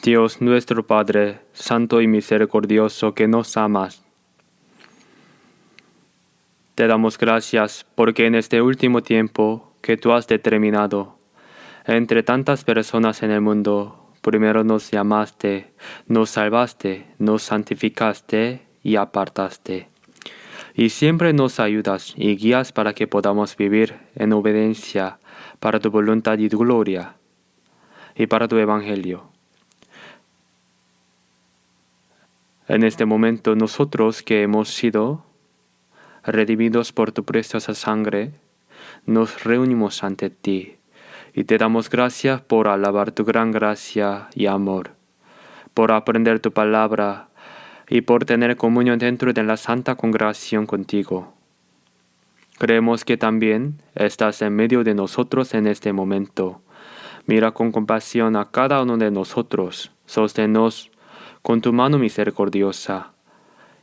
Dios nuestro Padre, santo y misericordioso que nos amas, te damos gracias porque en este último tiempo que tú has determinado, entre tantas personas en el mundo, primero nos llamaste, nos salvaste, nos santificaste y apartaste. Y siempre nos ayudas y guías para que podamos vivir en obediencia para tu voluntad y tu gloria y para tu evangelio. En este momento nosotros que hemos sido redimidos por tu preciosa sangre, nos reunimos ante ti y te damos gracias por alabar tu gran gracia y amor, por aprender tu palabra y por tener comunión dentro de la santa congregación contigo. Creemos que también estás en medio de nosotros en este momento. Mira con compasión a cada uno de nosotros, sosténnos con tu mano misericordiosa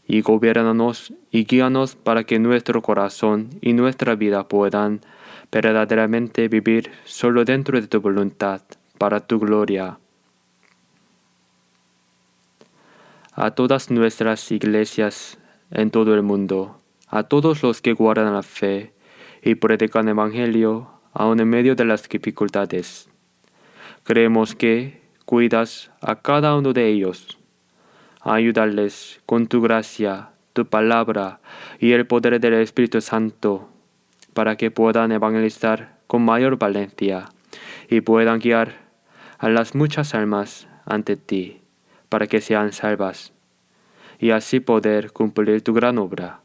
y gobiérnanos y guíanos para que nuestro corazón y nuestra vida puedan verdaderamente vivir solo dentro de tu voluntad, para tu gloria. A todas nuestras iglesias en todo el mundo, a todos los que guardan la fe y predican el Evangelio, aun en medio de las dificultades. Creemos que cuidas a cada uno de ellos. Ayúdales con tu gracia, tu palabra y el poder del Espíritu Santo, para que puedan evangelizar con mayor valencia y puedan guiar a las muchas almas ante ti, para que sean salvas, y así poder cumplir tu gran obra.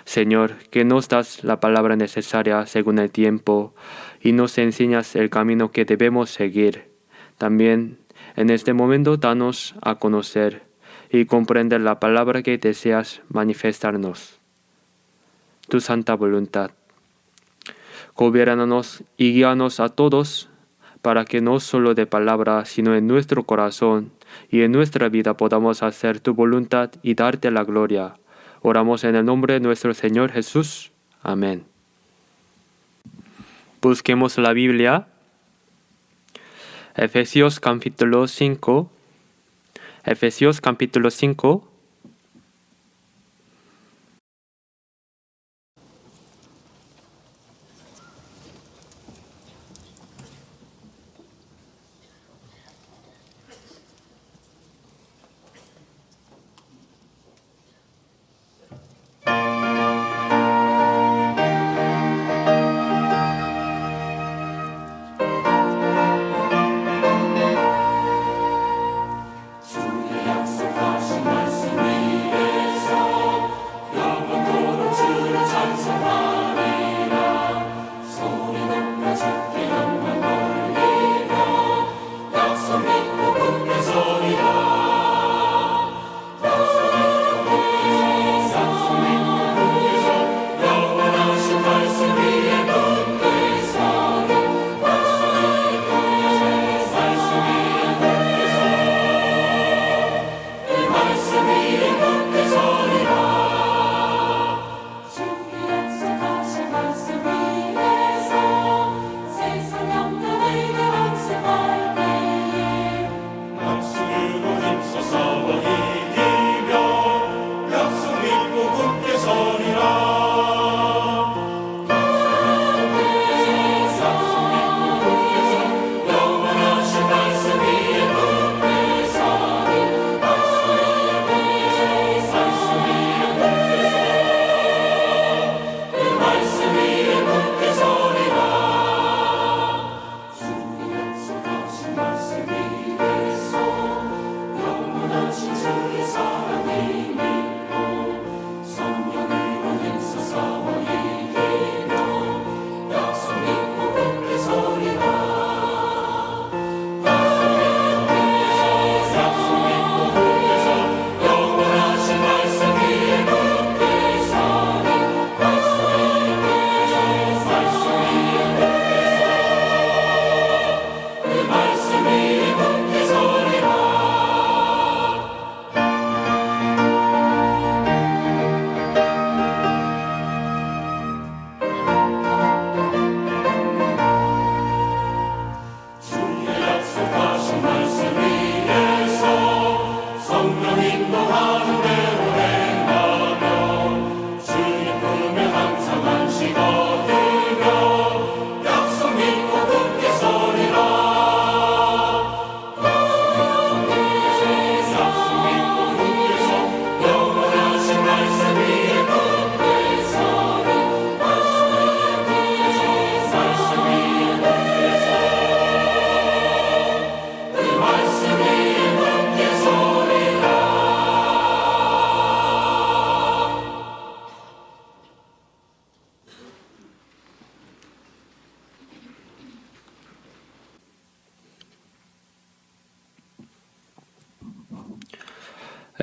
Señor, que nos das la palabra necesaria según el tiempo y nos enseñas el camino que debemos seguir. También en este momento danos a conocer y comprender la palabra que deseas manifestarnos. Tu santa voluntad. Gobiérnanos y guíanos a todos para que no solo de palabra, sino en nuestro corazón y en nuestra vida podamos hacer tu voluntad y darte la gloria. Oramos en el nombre de nuestro Señor Jesús. Amén. Busquemos la Biblia. Efesios capítulo 5. Efesios capítulo 5. 주의 약속하신 말씀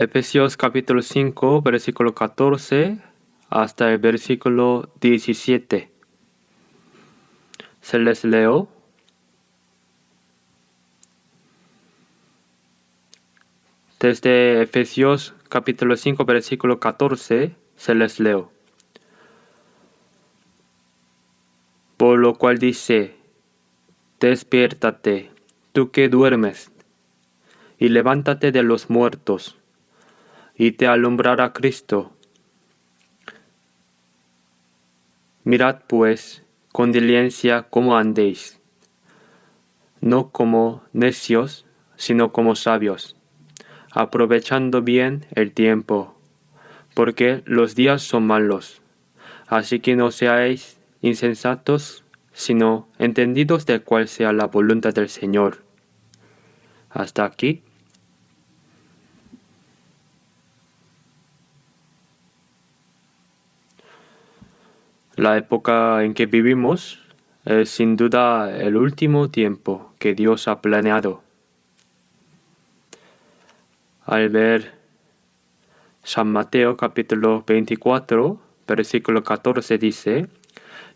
Efesios capítulo 5, versículo 14 hasta el versículo 17. Se les leo. Desde Efesios capítulo 5, versículo 14, se les leo. Por lo cual dice, despiértate, tú que duermes, y levántate de los muertos, y te alumbrará Cristo. Mirad pues con diligencia cómo andéis, no como necios, sino como sabios, aprovechando bien el tiempo, porque los días son malos. Así que no seáis insensatos, sino entendidos de cuál sea la voluntad del Señor. Hasta aquí. La época en que vivimos es sin duda el último tiempo que Dios ha planeado. Al ver San Mateo capítulo 24, versículo 14 dice,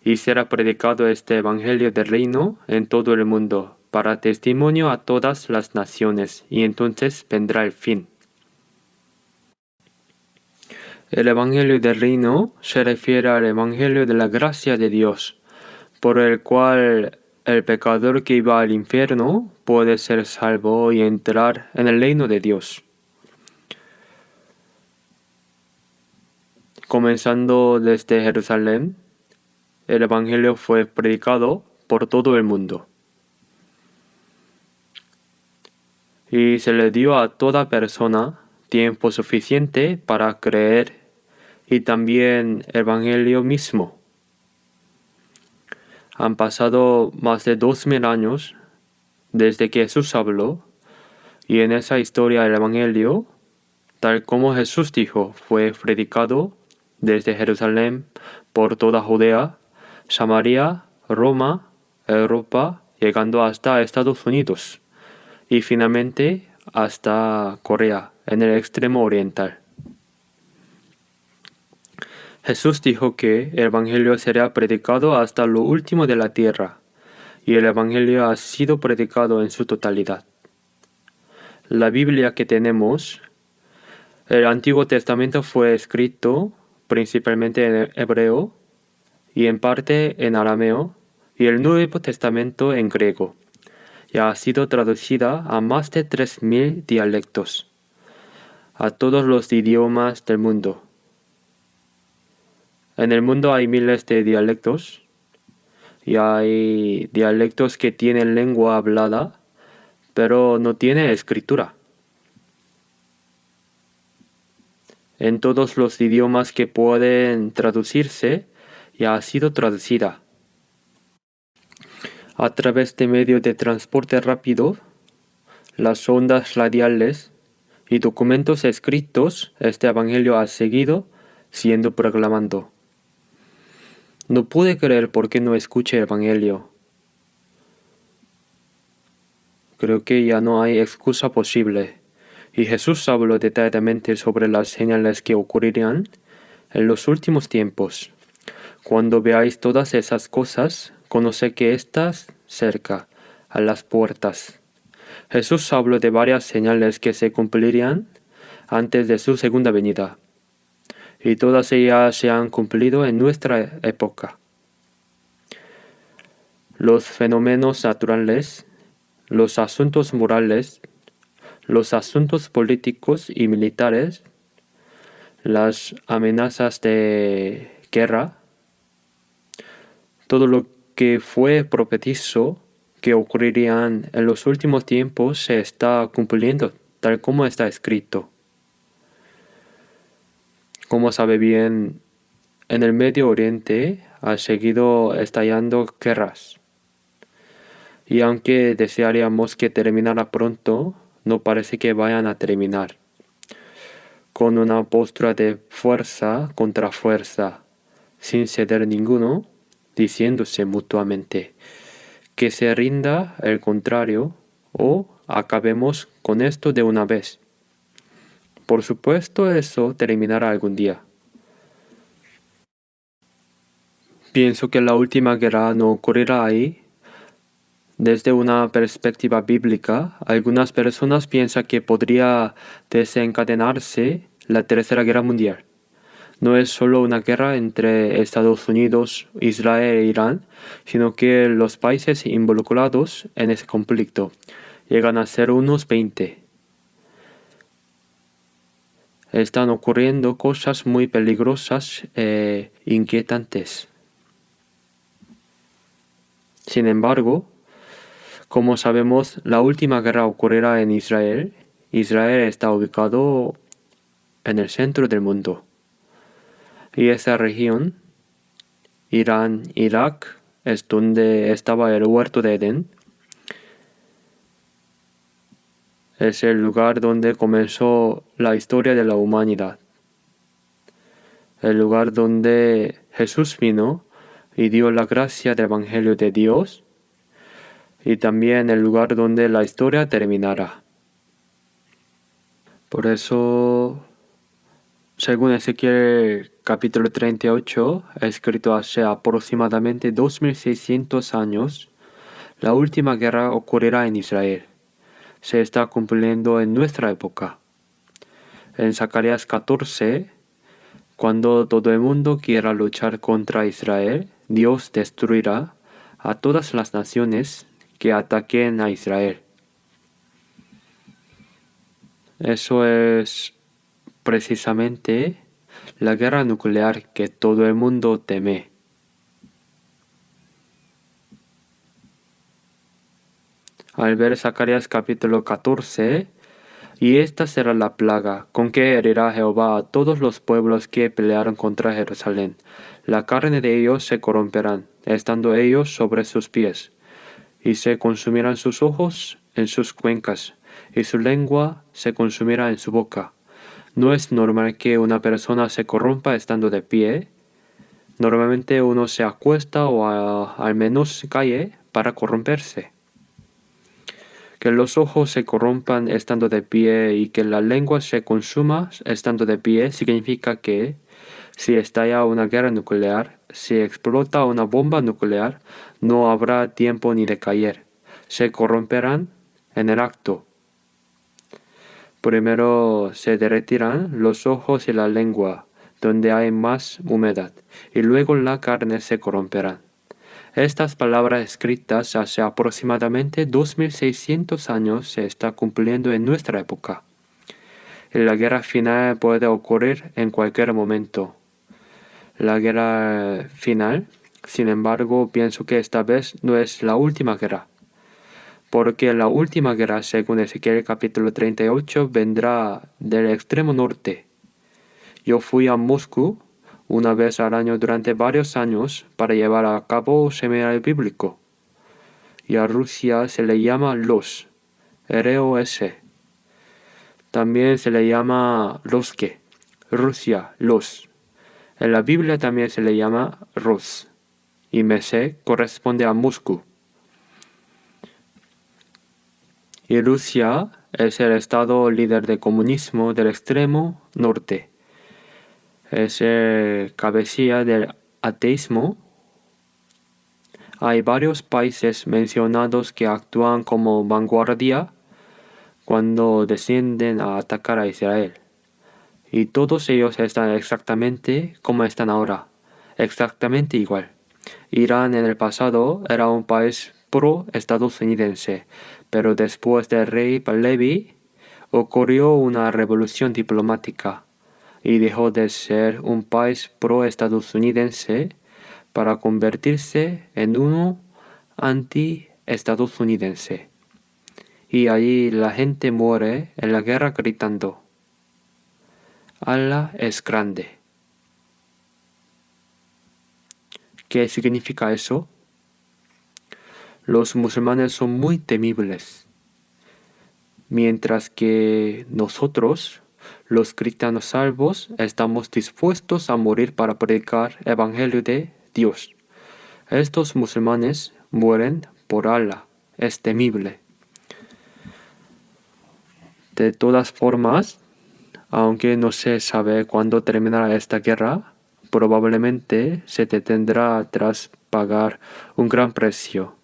y será predicado este Evangelio del Reino en todo el mundo, para testimonio a todas las naciones, y entonces vendrá el fin. El Evangelio del Reino se refiere al Evangelio de la gracia de Dios, por el cual el pecador que iba al infierno puede ser salvo y entrar en el reino de Dios. Comenzando desde Jerusalén, el Evangelio fue predicado por todo el mundo. Y se le dio a toda persona tiempo suficiente para creer, y también el Evangelio mismo. Han pasado más de 2000 años desde que Jesús habló, y en esa historia el Evangelio, tal como Jesús dijo, fue predicado desde Jerusalén por toda Judea, Samaria, Roma, Europa, llegando hasta Estados Unidos y finalmente hasta Corea, en el extremo oriental. Jesús dijo que el Evangelio será predicado hasta lo último de la tierra, y el Evangelio ha sido predicado en su totalidad. La Biblia que tenemos, el Antiguo Testamento fue escrito principalmente en hebreo y en parte en arameo, y el Nuevo Testamento en griego, y ha sido traducida a más de 3000 dialectos, a todos los idiomas del mundo. En el mundo hay miles de dialectos, y hay dialectos que tienen lengua hablada, pero no tiene escritura. En todos los idiomas que pueden traducirse, ya ha sido traducida. A través de medios de transporte rápido, las ondas radiales y documentos escritos, este Evangelio ha seguido siendo proclamado. No pude creer por qué no escuché el Evangelio. Creo que ya no hay excusa posible. Y Jesús habló detalladamente sobre las señales que ocurrirían en los últimos tiempos. Cuando veáis todas esas cosas, conoced que estás cerca, a las puertas. Jesús habló de varias señales que se cumplirían antes de su segunda venida, y todas ellas se han cumplido en nuestra época. Los fenómenos naturales, los asuntos morales, los asuntos políticos y militares, las amenazas de guerra, todo lo que fue profetizado que ocurrirían en los últimos tiempos se está cumpliendo, tal como está escrito. Como sabe bien, en el Medio Oriente ha seguido estallando guerras. Y aunque desearíamos que terminara pronto, no parece que vayan a terminar. Con una postura de fuerza contra fuerza, sin ceder ninguno, diciéndose mutuamente que se rinda el contrario o acabemos con esto de una vez. Por supuesto, eso terminará algún día. Pienso que la última guerra no ocurrirá ahí. Desde una perspectiva bíblica, algunas personas piensan que podría desencadenarse la Tercera Guerra Mundial. No es solo una guerra entre Estados Unidos, Israel e Irán, sino que los países involucrados en ese conflicto llegan a ser unos 20. Están ocurriendo cosas muy peligrosas e inquietantes. Sin embargo, como sabemos, la última guerra ocurrirá en Israel. Israel está ubicado en el centro del mundo. Y esa región, Irán, Irak, es donde estaba el huerto de Edén. Es el lugar donde comenzó la historia de la humanidad. El lugar donde Jesús vino y dio la gracia del Evangelio de Dios. Y también el lugar donde la historia terminará. Por eso, según Ezequiel capítulo 38, escrito hace aproximadamente 2600 años, la última guerra ocurrirá en Israel. Se está cumpliendo en nuestra época. En Zacarías 14, cuando todo el mundo quiera luchar contra Israel, Dios destruirá a todas las naciones que ataquen a Israel. Eso es precisamente la guerra nuclear que todo el mundo teme. Al ver Zacarías capítulo 14, y esta será la plaga con que herirá Jehová a todos los pueblos que pelearon contra Jerusalén. La carne de ellos se corromperán, estando ellos sobre sus pies, y se consumirán sus ojos en sus cuencas, y su lengua se consumirá en su boca. No es normal que una persona se corrompa estando de pie. Normalmente uno se acuesta o al menos cae para corromperse. Que los ojos se corrompan estando de pie y que la lengua se consuma estando de pie significa que si estalla una guerra nuclear, si explota una bomba nuclear, no habrá tiempo ni de caer. Se corromperán en el acto. Primero se derretirán los ojos y la lengua, donde hay más humedad, y luego la carne se corromperá. Estas palabras escritas hace aproximadamente 2600 años se está cumpliendo en nuestra época. Y la guerra final puede ocurrir en cualquier momento. La guerra final, sin embargo, pienso que esta vez no es la última guerra. Porque la última guerra, según Ezequiel capítulo 38, vendrá del extremo norte. Yo fui a Moscú una vez al año durante varios años para llevar a cabo un seminario bíblico. Y a Rusia se le llama Los, R-O-S. También se le llama Roske, Rusia, Los. En la Biblia también se le llama Ros. Y Mese corresponde a Moscú. Y Rusia es el estado líder de comunismo del extremo norte. Es el cabecilla del ateísmo. Hay varios países mencionados que actúan como vanguardia cuando deciden a atacar a Israel. Y todos ellos están exactamente como están ahora, exactamente igual. Irán en el pasado era un país pro-estadounidense, pero después del rey Pahlavi ocurrió una revolución diplomática y dejó de ser un país pro-estadounidense para convertirse en uno anti-estadounidense. Y allí la gente muere en la guerra gritando: Allah es grande. ¿Qué significa eso? Los musulmanes son muy temibles, mientras que nosotros, los cristianos salvos, estamos dispuestos a morir para predicar el Evangelio de Dios. Estos musulmanes mueren por Allah, es temible. De todas formas, Aunque no se sabe cuándo terminará esta guerra, probablemente se detendrá tras pagar un gran precio.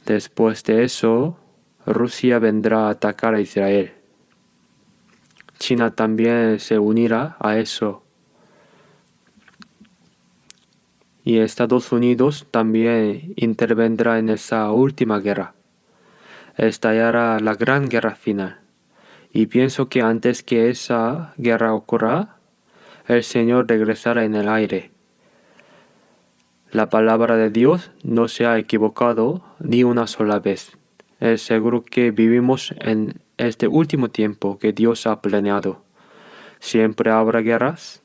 Después de eso, Rusia vendrá a atacar a Israel. China también se unirá a eso. Y Estados Unidos también intervendrá en esa última guerra. Estallará la gran guerra final. Y pienso que antes que esa guerra ocurra, el Señor regresará en el aire. La palabra de Dios no se ha equivocado ni una sola vez. Es seguro que vivimos en este último tiempo que Dios ha planeado. Siempre habrá guerras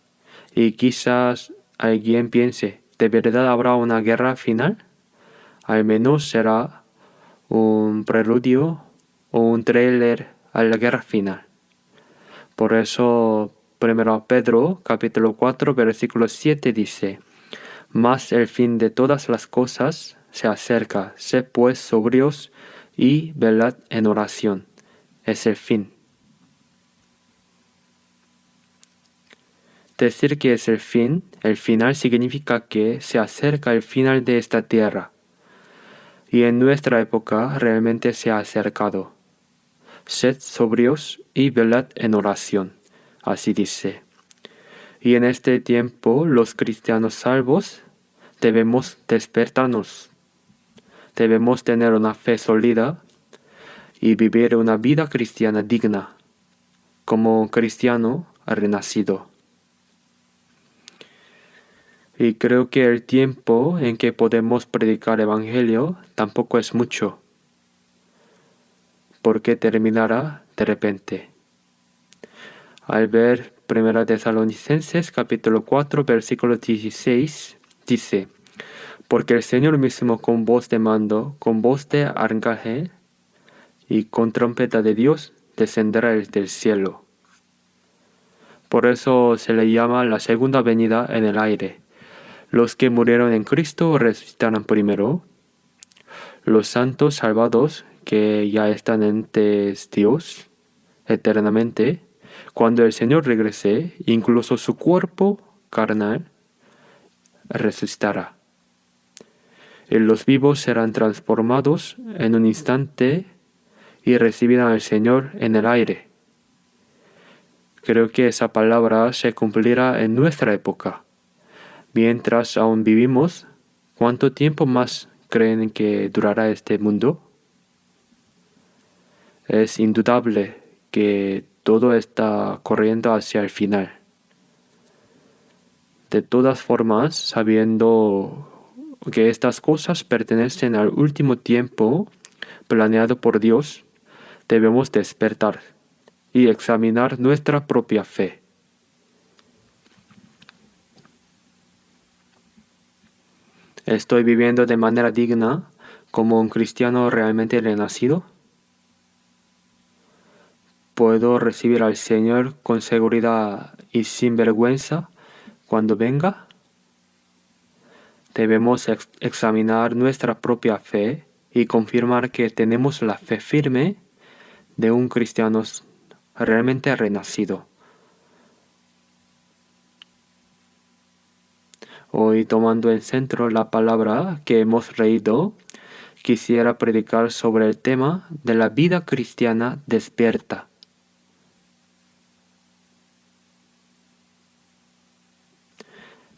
y quizás alguien piense, ¿de verdad habrá una guerra final? Al menos será un preludio o un tráiler a la guerra final. Por eso, 1 Pedro capítulo 4 versículo 7 dice, mas el fin de todas las cosas se acerca, sed pues sobrios y velad en oración. Es el fin. Decir que es el final significa que se acerca el final de esta tierra. Y en nuestra época realmente se ha acercado. Sed sobrios y velad en oración. Así dice. Y en este tiempo los cristianos salvos debemos despertarnos. Debemos tener una fe sólida y vivir una vida cristiana digna, como un cristiano renacido. Y creo que el tiempo en que podemos predicar el Evangelio tampoco es mucho, porque terminará de repente. Al ver 1 Tesalonicenses capítulo 4 versículo 16, dice, porque el Señor mismo con voz de mando, con voz de arcángel y con trompeta de Dios descenderá del cielo. Por eso se le llama la segunda venida en el aire. Los que murieron en Cristo resucitarán primero. Los santos salvados que ya están ante Dios eternamente, cuando el Señor regrese, incluso su cuerpo carnal resucitará. Y los vivos serán transformados en un instante y recibirán al Señor en el aire. Creo que esa palabra se cumplirá en nuestra época. Mientras aún vivimos, ¿cuánto tiempo más creen que durará este mundo? Es indudable que todo está corriendo hacia el final. De todas formas, sabiendo que estas cosas pertenecen al último tiempo planeado por Dios, debemos despertar y examinar nuestra propia fe. ¿Estoy viviendo de manera digna como un cristiano realmente renacido? ¿Puedo recibir al Señor con seguridad y sin vergüenza cuando venga? Debemos examinar nuestra propia fe y confirmar que tenemos la fe firme de un cristiano realmente renacido. Hoy, tomando en centro la palabra que hemos leído, quisiera predicar sobre el tema de la vida cristiana despierta.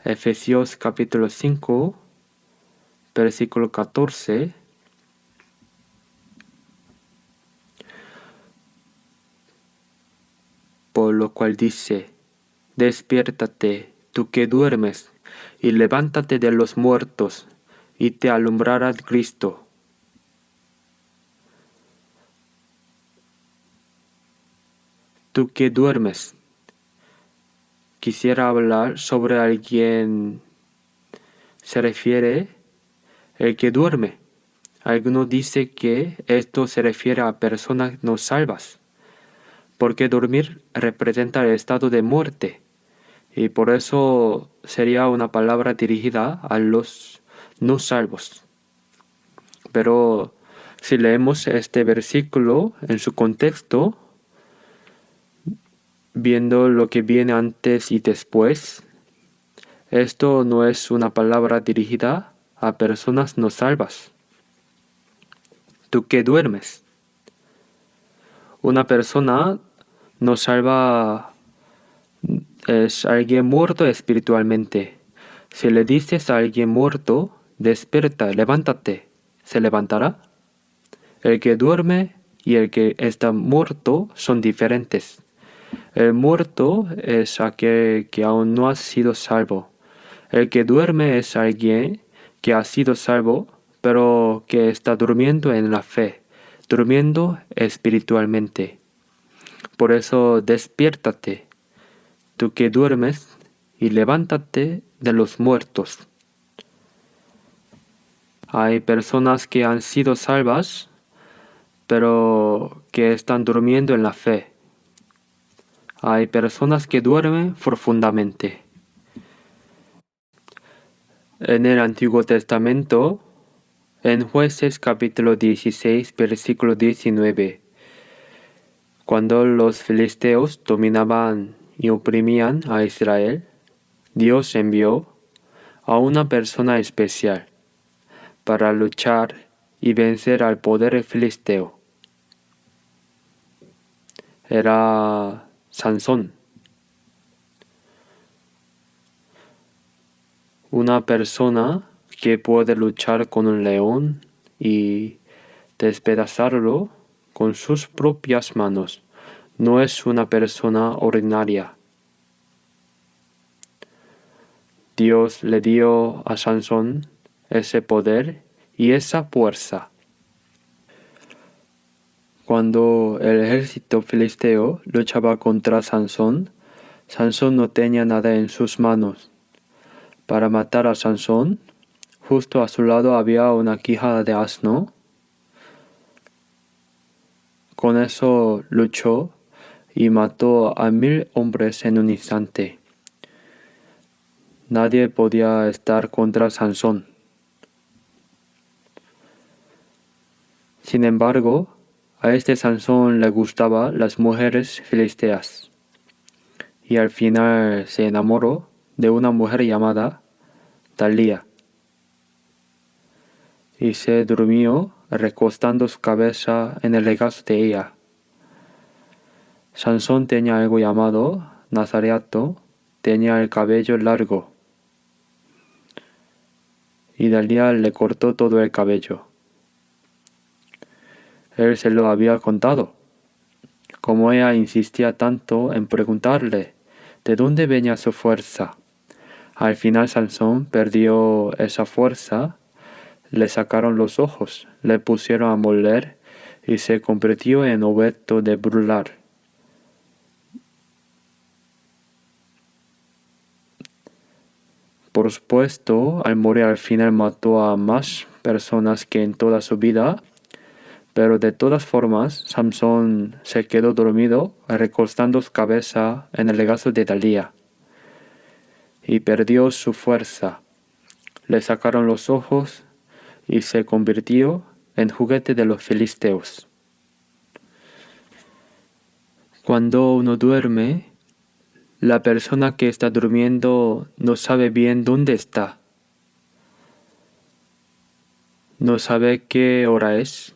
Efesios capítulo 5, versículo 14. Por lo cual dice, despiértate, tú que duermes, y levántate de los muertos, y te alumbrará Cristo. Tú que duermes. Quisiera hablar sobre alguien, se refiere el que duerme. Algunos dicen que esto se refiere a personas no salvas, porque dormir representa el estado de muerte, y por eso sería una palabra dirigida a los no salvos. Pero si leemos este versículo en su contexto, viendo lo que viene antes y después. Esto no es una palabra dirigida a personas no salvas. Tú que duermes. Una persona no salva es alguien muerto espiritualmente. Si le dices a alguien muerto, despierta, levántate, ¿se levantará? El que duerme y el que está muerto son diferentes. El muerto es aquel que aún no ha sido salvo. El que duerme es alguien que ha sido salvo, pero que está durmiendo en la fe, durmiendo espiritualmente. Por eso despiértate, tú que duermes, y levántate de los muertos. Hay personas que han sido salvas, pero que están durmiendo en la fe. Hay personas que duermen profundamente. En el Antiguo Testamento, en Jueces capítulo 16, versículo 19, cuando los filisteos dominaban y oprimían a Israel, Dios envió a una persona especial para luchar y vencer al poder filisteo. Era Sansón, una persona que puede luchar con un león y despedazarlo con sus propias manos. No es una persona ordinaria. Dios le dio a Sansón ese poder y esa fuerza. Cuando el ejército filisteo luchaba contra Sansón, Sansón no tenía nada en sus manos. Para matar a Sansón, justo a su lado había una quijada de asno. Con eso luchó y mató a 1000 hombres en un instante. Nadie podía estar contra Sansón. Sin embargo, a este Sansón le gustaban las mujeres filisteas. Y al final se enamoró de una mujer llamada Dalila. Y se durmió recostando su cabeza en el regazo de ella. Sansón tenía algo llamado nazareato, tenía el cabello largo. Y Dalila le cortó todo el cabello. Él se lo había contado. Como ella insistía tanto en preguntarle de dónde venía su fuerza, al final Sansón perdió esa fuerza, le sacaron los ojos, le pusieron a moler y se convirtió en objeto de burlar. Por supuesto, al morir al final mató a más personas que en toda su vida, pero de todas formas, Sansón se quedó dormido recostando su cabeza en el regazo de Dalila y perdió su fuerza. Le sacaron los ojos y se convirtió en juguete de los filisteos. Cuando uno duerme, la persona que está durmiendo no sabe bien dónde está. No sabe qué hora es.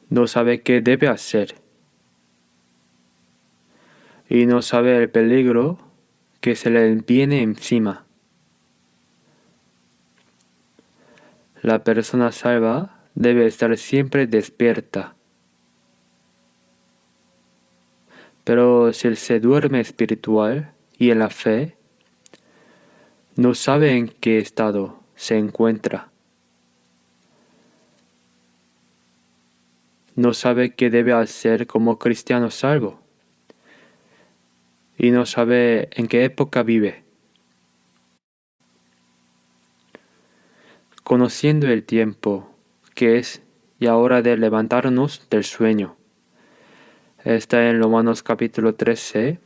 No sabe qué debe hacer. Y no sabe el peligro que se le viene encima. La persona salva debe estar siempre despierta. Pero si él se duerme espiritual y en la fe, no sabe en qué estado se encuentra. No sabe qué debe hacer como cristiano salvo. Y no sabe en qué época vive. Conociendo el tiempo que es ya hora de levantarnos del sueño. Está en Romanos capítulo 13.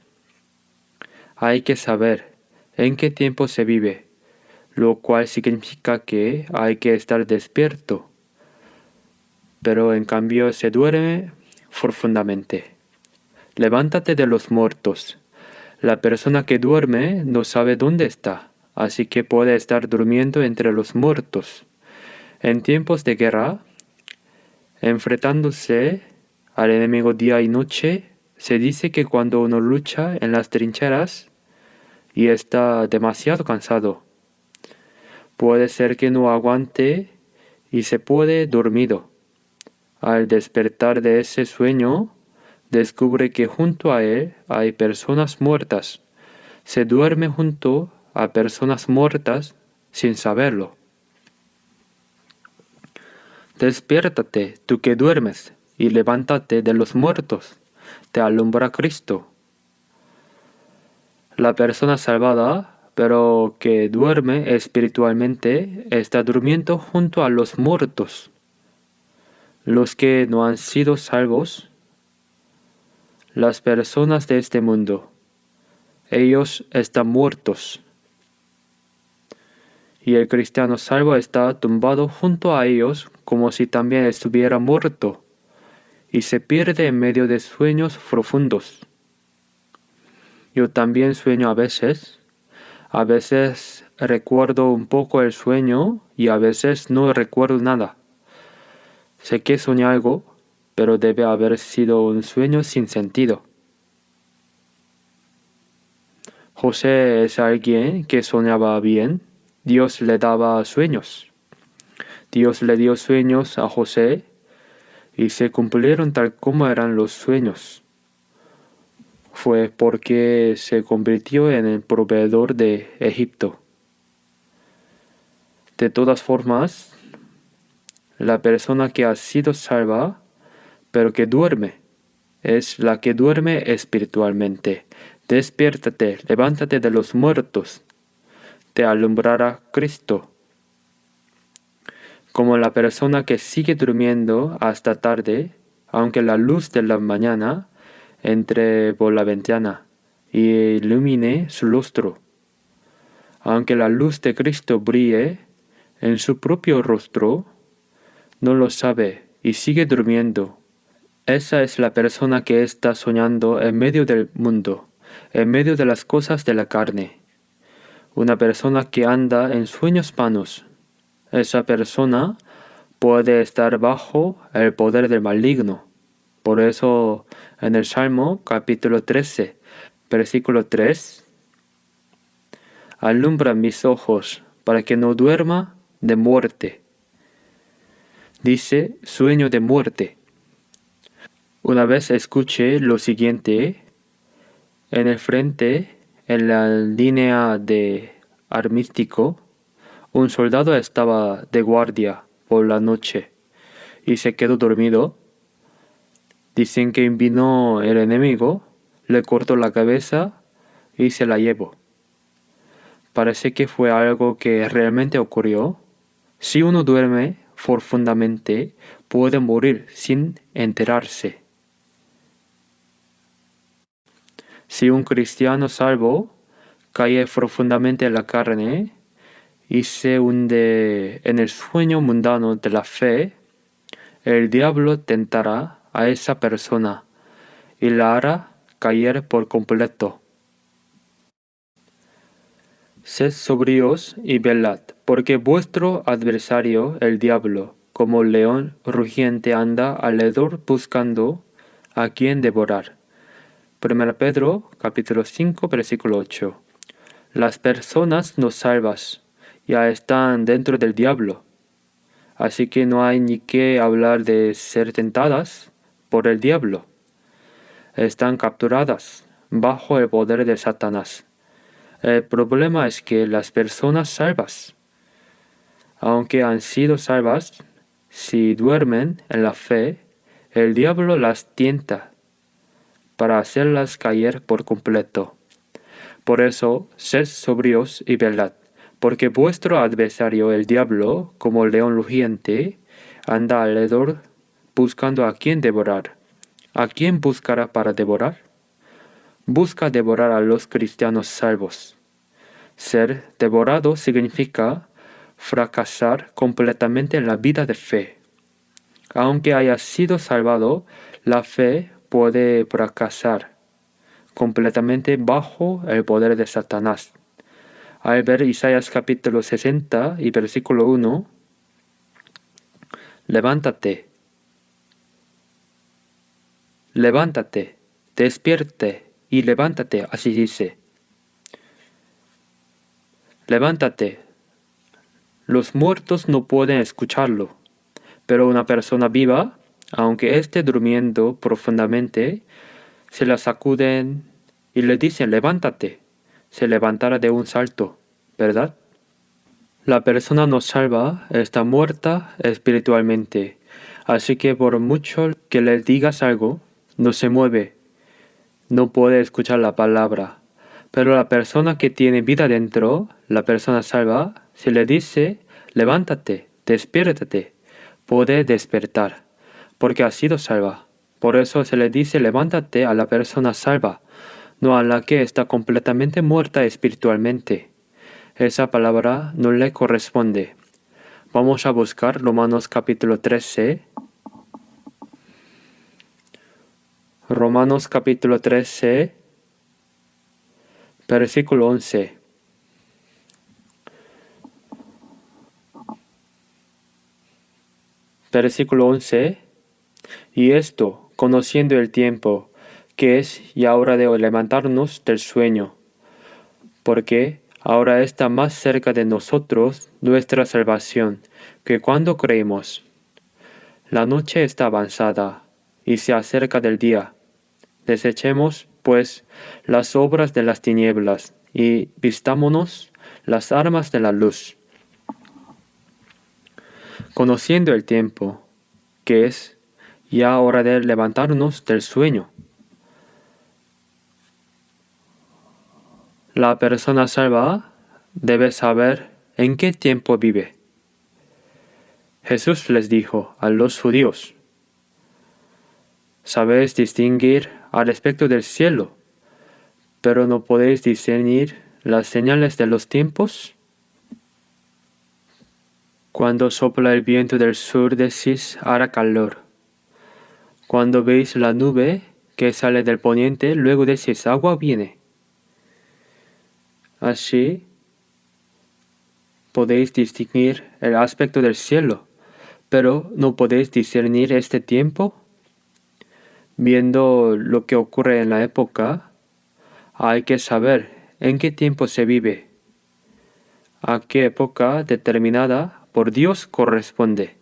Hay que saber en qué tiempo se vive, lo cual significa que hay que estar despierto, pero en cambio se duerme profundamente. levántate de los muertos. La persona que duerme no sabe dónde está, así que puede estar durmiendo entre los muertos. En tiempos de guerra, enfrentándose al enemigo día y noche, se dice que cuando uno lucha en las trincheras y está demasiado cansado, puede ser que no aguante y se puede dormido. Al despertar de ese sueño, descubre que junto a él hay personas muertas. Se duerme junto a personas muertas sin saberlo. Despiértate, tú que duermes, y levántate de los muertos. Te alumbra Cristo. La persona salvada, pero que duerme espiritualmente, está durmiendo junto a los muertos. Los que no han sido salvos, las personas de este mundo, ellos están muertos. Y el cristiano salvo está tumbado junto a ellos como si también estuviera muerto, y se pierde en medio de sueños profundos. Yo también sueño a veces recuerdo un poco el sueño y a veces no recuerdo nada. Sé que soñé algo, pero debe haber sido un sueño sin sentido. José es alguien que soñaba bien. Dios le daba sueños. Dios le dio sueños a José y se cumplieron tal como eran los sueños. Fue porque se convirtió en el proveedor de Egipto. De todas formas, la persona que ha sido salva, pero que duerme, es la que duerme espiritualmente. Despiértate, levántate de los muertos. Te alumbrará Cristo. Como la persona que sigue durmiendo hasta tarde, aunque la luz de la mañana entre por la ventana y ilumine su rostro. Aunque la luz de Cristo brille en su propio rostro, no lo sabe y sigue durmiendo. Esa es la persona que está soñando en medio del mundo, en medio de las cosas de la carne. Una persona que anda en sueños vanos. Esa persona puede estar bajo el poder del maligno. Por eso en el Salmo capítulo 13, versículo 3, alumbra mis ojos para que no duerma de muerte. Dice sueño de muerte. Una vez escuché lo siguiente, en el frente, en la línea de armístico, un soldado estaba de guardia por la noche y se quedó dormido. Dicen que vino el enemigo, le cortó la cabeza y se la llevó. Parece que fue algo que realmente ocurrió. Si uno duerme profundamente, puede morir sin enterarse. Si un cristiano salvo cae profundamente en la carne y se hunde en el sueño mundano de la fe, el diablo tentará a esa persona y la hará caer por completo. Sed sobrios y velad, porque vuestro adversario, el diablo, como león rugiente anda alrededor buscando a quien devorar. 1 Pedro capítulo 5 versículo 8. Las personas no salvas ya están dentro del diablo, así que no hay ni que hablar de ser tentadas por el diablo. Están capturadas bajo el poder de Satanás. El problema es que las personas salvas, aunque han sido salvas, si duermen en la fe, el diablo las tienta para hacerlas caer por completo. Por eso, sed sobrios y velad, porque vuestro adversario el diablo, como león rugiente, anda alrededor buscando a quien devorar. ¿A quién buscará para devorar? Busca devorar a los cristianos salvos. Ser devorado significa fracasar completamente en la vida de fe. Aunque haya sido salvado, la fe puede fracasar completamente bajo el poder de Satanás. Al ver Isaías capítulo 60 y versículo 1, levántate, levántate, despierte y levántate, así dice. Levántate. Los muertos no pueden escucharlo, pero una persona viva, aunque esté durmiendo profundamente, se la sacuden y le dicen levántate, se levantará de un salto, ¿verdad? La persona no salva está muerta espiritualmente, así que por mucho que le digas algo, no se mueve, no puede escuchar la palabra. Pero la persona que tiene vida dentro, la persona salva, si le dice levántate, despiértate, puede despertar, porque ha sido salva. Por eso se le dice levántate a la persona salva, no a la que está completamente muerta espiritualmente. Esa palabra no le corresponde. Vamos a buscar Romanos capítulo 13. Romanos capítulo 13, versículo 11. Versículo 11. Y esto, conociendo el tiempo, que es ya hora de levantarnos del sueño, porque ahora está más cerca de nosotros nuestra salvación que cuando creímos. La noche está avanzada y se acerca del día. Desechemos, pues, las obras de las tinieblas y vistámonos las armas de la luz. Conociendo el tiempo, que es ya hora de levantarnos del sueño. La persona salva debe saber en qué tiempo vive. Jesús les dijo a los judíos: sabéis distinguir al aspecto del cielo, pero no podéis discernir las señales de los tiempos. Cuando sopla el viento del sur decís hará calor. Cuando veis la nube que sale del poniente, luego decís agua viene. Así podéis distinguir el aspecto del cielo, pero no podéis discernir este tiempo. Viendo lo que ocurre en la época, hay que saber en qué tiempo se vive, a qué época determinada por Dios corresponde.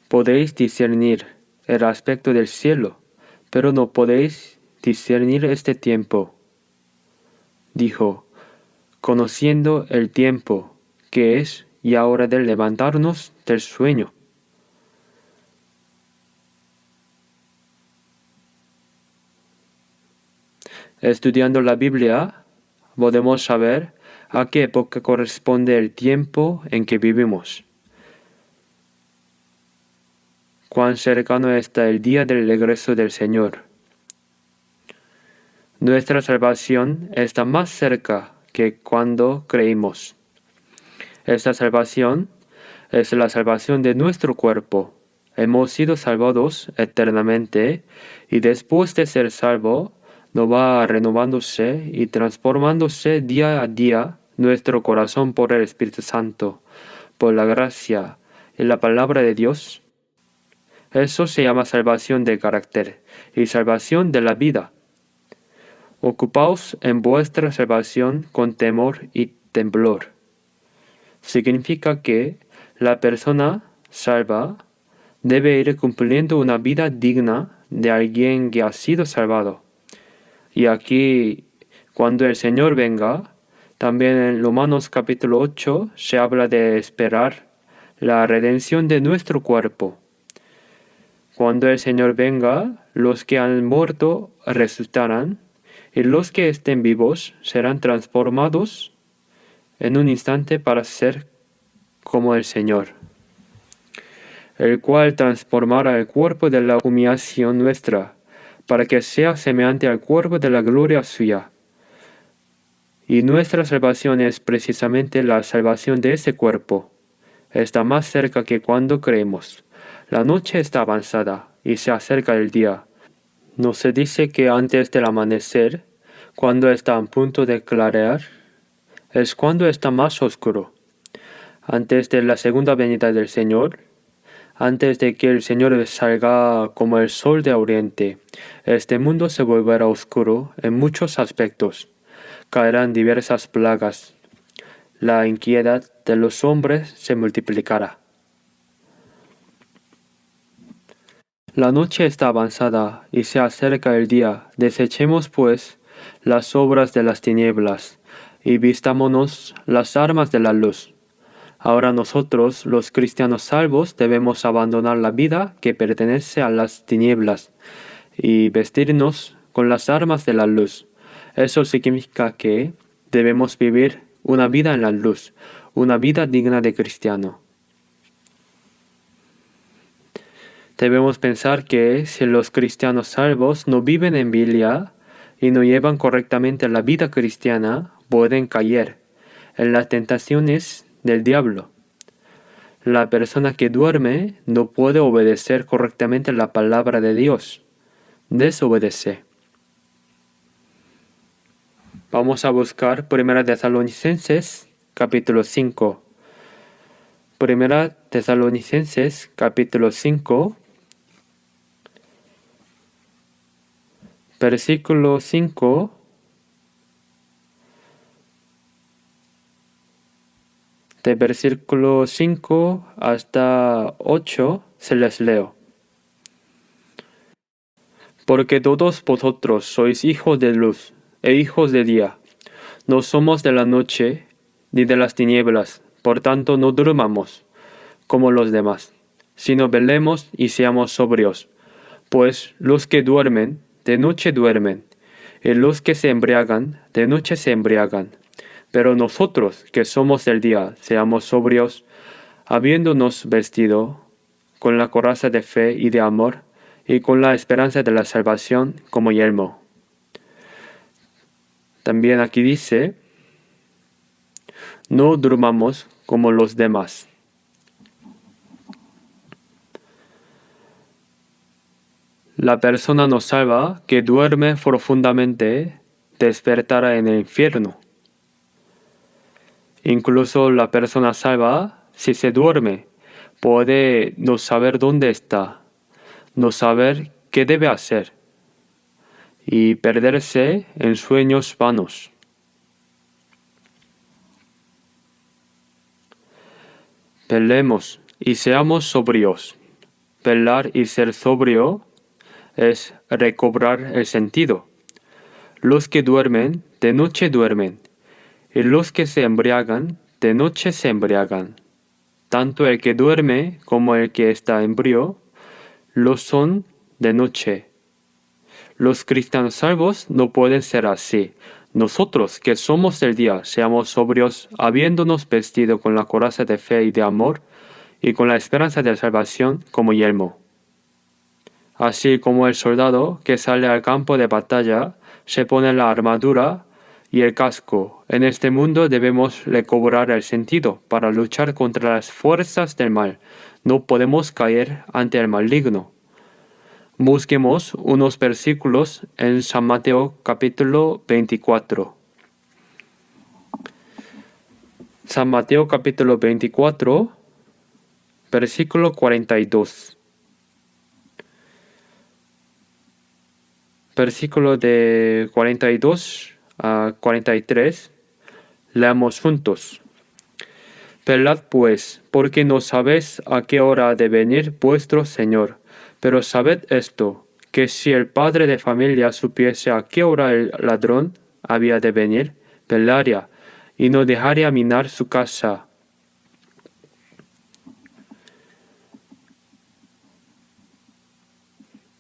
Podéis discernir el aspecto del cielo, pero no podéis discernir este tiempo. Dijo, conociendo el tiempo, que es ya hora de levantarnos del sueño. Estudiando la Biblia, podemos saber a qué época corresponde el tiempo en que vivimos. Cuán cercano está el día del regreso del Señor. Nuestra salvación está más cerca que cuando creímos. Esta salvación es la salvación de nuestro cuerpo. Hemos sido salvados eternamente y después de ser salvo, nos va renovándose y transformándose día a día nuestro corazón por el Espíritu Santo, por la gracia y la palabra de Dios. Eso se llama salvación de carácter y salvación de la vida. Ocupaos en vuestra salvación con temor y temblor. Significa que la persona salva debe ir cumpliendo una vida digna de alguien que ha sido salvado. Y aquí, cuando el Señor venga, también en Romanos capítulo 8 se habla de esperar la redención de nuestro cuerpo. Cuando el Señor venga, los que han muerto resucitarán y los que estén vivos serán transformados en un instante para ser como el Señor, el cual transformará el cuerpo de la humillación nuestra, para que sea semejante al cuerpo de la gloria suya. Y nuestra salvación es precisamente la salvación de ese cuerpo. está más cerca que cuando creemos. La noche está avanzada y se acerca el día. ¿No se dice que antes del amanecer, cuando está a punto de clarear, es cuando está más oscuro? Antes de la segunda venida del Señor, antes de que el Señor salga como el sol de oriente, este mundo se volverá oscuro en muchos aspectos. Caerán diversas plagas. La inquietud de los hombres se multiplicará. La noche está avanzada y se acerca el día. Desechemos, pues, las obras de las tinieblas y vistámonos las armas de la luz. Ahora nosotros, los cristianos salvos, debemos abandonar la vida que pertenece a las tinieblas y vestirnos con las armas de la luz. Eso significa que debemos vivir una vida en la luz, una vida digna de cristiano. Debemos pensar que si los cristianos salvos no viven en Biblia y no llevan correctamente la vida cristiana, pueden caer en las tentaciones del diablo. La persona que duerme no puede obedecer correctamente la palabra de Dios. Desobedece. Vamos a buscar 1 Tesalonicenses capítulo 5. 1 Tesalonicenses capítulo 5, versículo 5. De versículo 5 hasta 8 se les leo. Porque todos vosotros sois hijos de luz e hijos de día. No somos de la noche ni de las tinieblas, por tanto no durmamos como los demás, sino velemos y seamos sobrios. Pues los que duermen, de noche duermen, y los que se embriagan, de noche se embriagan. Pero nosotros, que somos del día, seamos sobrios, habiéndonos vestido con la coraza de fe y de amor, y con la esperanza de la salvación como yelmo. También aquí dice, no durmamos como los demás. La persona no salva que duerme profundamente despertará en el infierno. Incluso la persona salva, si se duerme, puede no saber dónde está, no saber qué debe hacer y perderse en sueños vanos. Velemos y seamos sobrios. Velar y ser sobrio es recobrar el sentido. Los que duermen, de noche duermen, y los que se embriagan, de noche se embriagan. Tanto el que duerme como el que está ebrio lo son de noche. Los cristianos salvos no pueden ser así. Nosotros, que somos del día, seamos sobrios, habiéndonos vestido con la coraza de fe y de amor, y con la esperanza de la salvación como yelmo. Así como el soldado que sale al campo de batalla se pone la armadura y el casco. En este mundo debemos recobrar el sentido para luchar contra las fuerzas del mal. No podemos caer ante el maligno. Busquemos unos versículos en San Mateo capítulo 24. San Mateo capítulo 24, versículo 42. Versículo de 42 a 43. Leamos juntos. Velad pues, porque no sabéis a qué hora ha de venir vuestro Señor. Pero sabed esto, que si el padre de familia supiese a qué hora el ladrón había de venir, velaría y no dejaría minar su casa.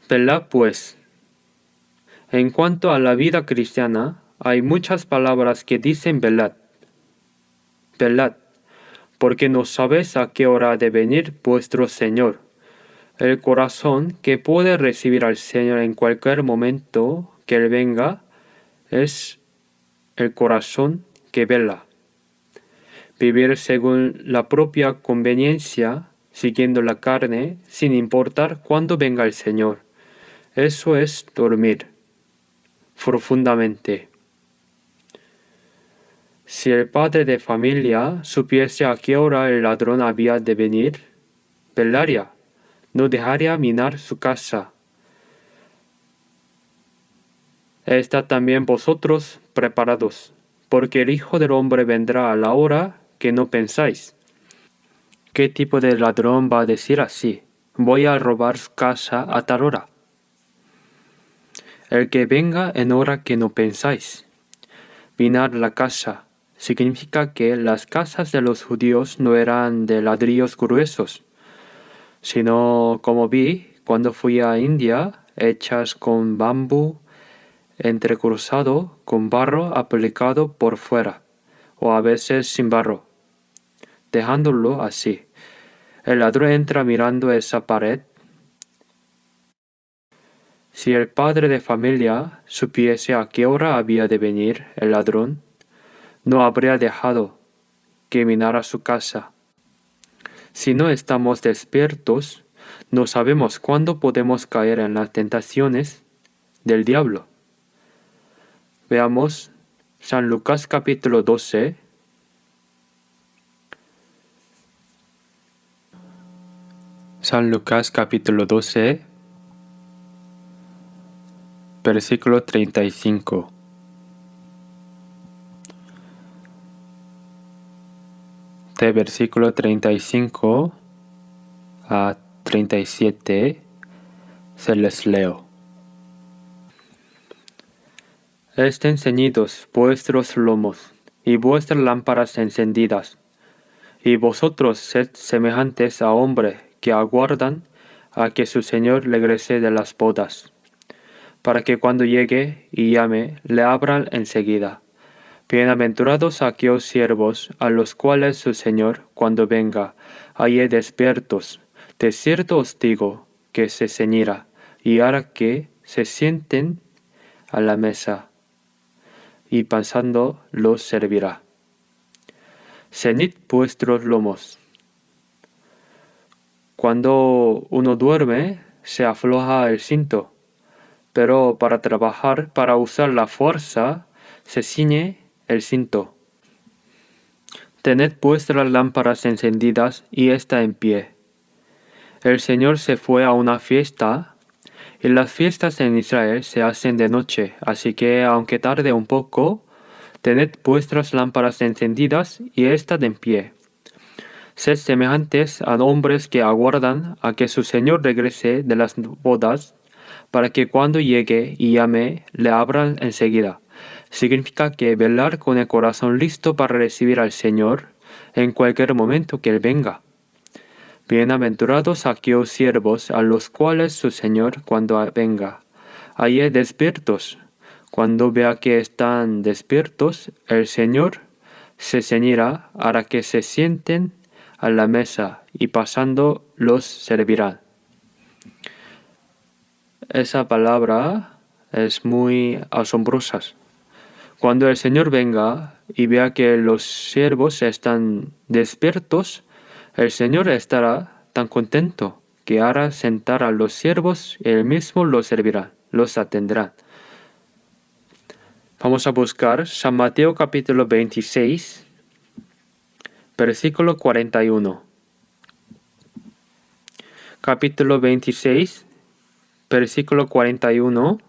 Velad pues. En cuanto a la vida cristiana, hay muchas palabras que dicen velad. Velad, porque no sabéis a qué hora ha de venir vuestro Señor. El corazón que puede recibir al Señor en cualquier momento que Él venga es el corazón que vela. vivir según la propia conveniencia, siguiendo la carne, sin importar cuándo venga el Señor. Eso es dormir profundamente. Si el padre de familia supiese a qué hora el ladrón había de venir, velaría, no dejaría minar su casa. Estad también vosotros preparados, porque el Hijo del Hombre vendrá a la hora que no pensáis. ¿Qué tipo de ladrón va a decir así? Voy a robar su casa a tal hora. El que venga en hora que no pensáis. Minar la casa significa que las casas de los judíos no eran de ladrillos gruesos, sino, como vi cuando fui a India, hechas con bambú entrecruzado con barro aplicado por fuera, o a veces sin barro, dejándolo así. El ladrón entra mirando esa pared. Si el padre de familia supiese a qué hora había de venir el ladrón, no habría dejado que minara su casa. Si no estamos despiertos, no sabemos cuándo podemos caer en las tentaciones del diablo. Veamos San Lucas capítulo 12. San Lucas capítulo 12, versículo 35. De versículo 35 a 37 se les leo. Estén ceñidos vuestros lomos y vuestras lámparas encendidas, y vosotros sed semejantes a hombres que aguardan a que su Señor regrese de las bodas, para que cuando llegue y llame, le abran enseguida. Bienaventurados aquellos siervos a los cuales su Señor, cuando venga, halle despiertos. De cierto os digo que se ceñirá y hará que se sienten a la mesa, y pasando los servirá. Ceñid vuestros lomos. Cuando uno duerme, se afloja el cinto, pero para trabajar, para usar la fuerza, se ciñe el cinto. Tened vuestras lámparas encendidas y está en pie. El Señor se fue a una fiesta, y las fiestas en Israel se hacen de noche, así que aunque tarde un poco, tened vuestras lámparas encendidas y estad en pie. Sed semejantes a hombres que aguardan a que su Señor regrese de las bodas, para que cuando llegue y llame, le abran enseguida. Significa que velar con el corazón listo para recibir al Señor en cualquier momento que Él venga. Bienaventurados aquellos siervos a los cuales su Señor, cuando venga, halle despiertos. Cuando vea que están despiertos, el Señor se ceñirá, hará que se sienten a la mesa y pasando los servirán. Esa palabra es muy asombrosa. Cuando el Señor venga y vea que los siervos están despiertos, el Señor estará tan contento que hará sentar a los siervos y Él mismo los servirá, los atenderá. Vamos a buscar San Mateo capítulo 26, versículo 41. Capítulo 26, versículo 41.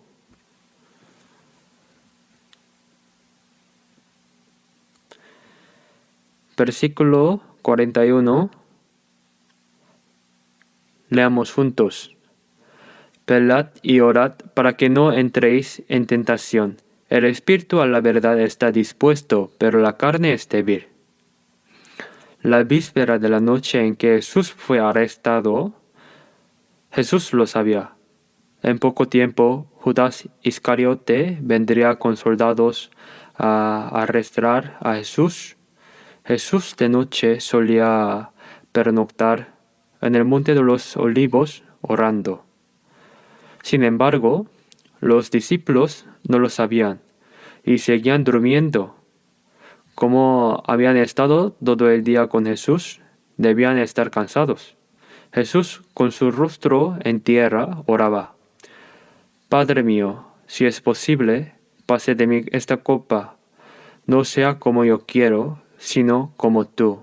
Versículo 41. Leamos juntos. Velad y orad para que no entréis en tentación. El espíritu a la verdad está dispuesto, pero la carne es débil. La víspera de la noche en que Jesús fue arrestado, Jesús lo sabía. En poco tiempo, Judas Iscariote vendría con soldados a arrestar a Jesús. Jesús de noche solía pernoctar en el monte de los olivos orando. Sin embargo, los discípulos no lo sabían y seguían durmiendo. Como habían estado todo el día con Jesús, debían estar cansados. Jesús, con su rostro en tierra, oraba: Padre mío, si es posible, pase de mí esta copa, no sea como yo quiero, sino como tú.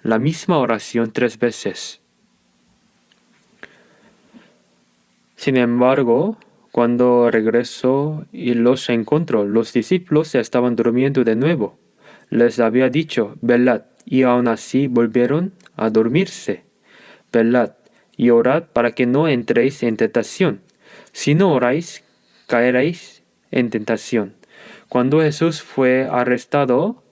La misma oración 3 veces. Sin embargo, cuando regresó y los encontró, los discípulos estaban durmiendo de nuevo. Les había dicho: velad, y aún así volvieron a dormirse. Velad y orad para que no entréis en tentación. Si no oráis, caeréis en tentación. Cuando Jesús fue arrestado,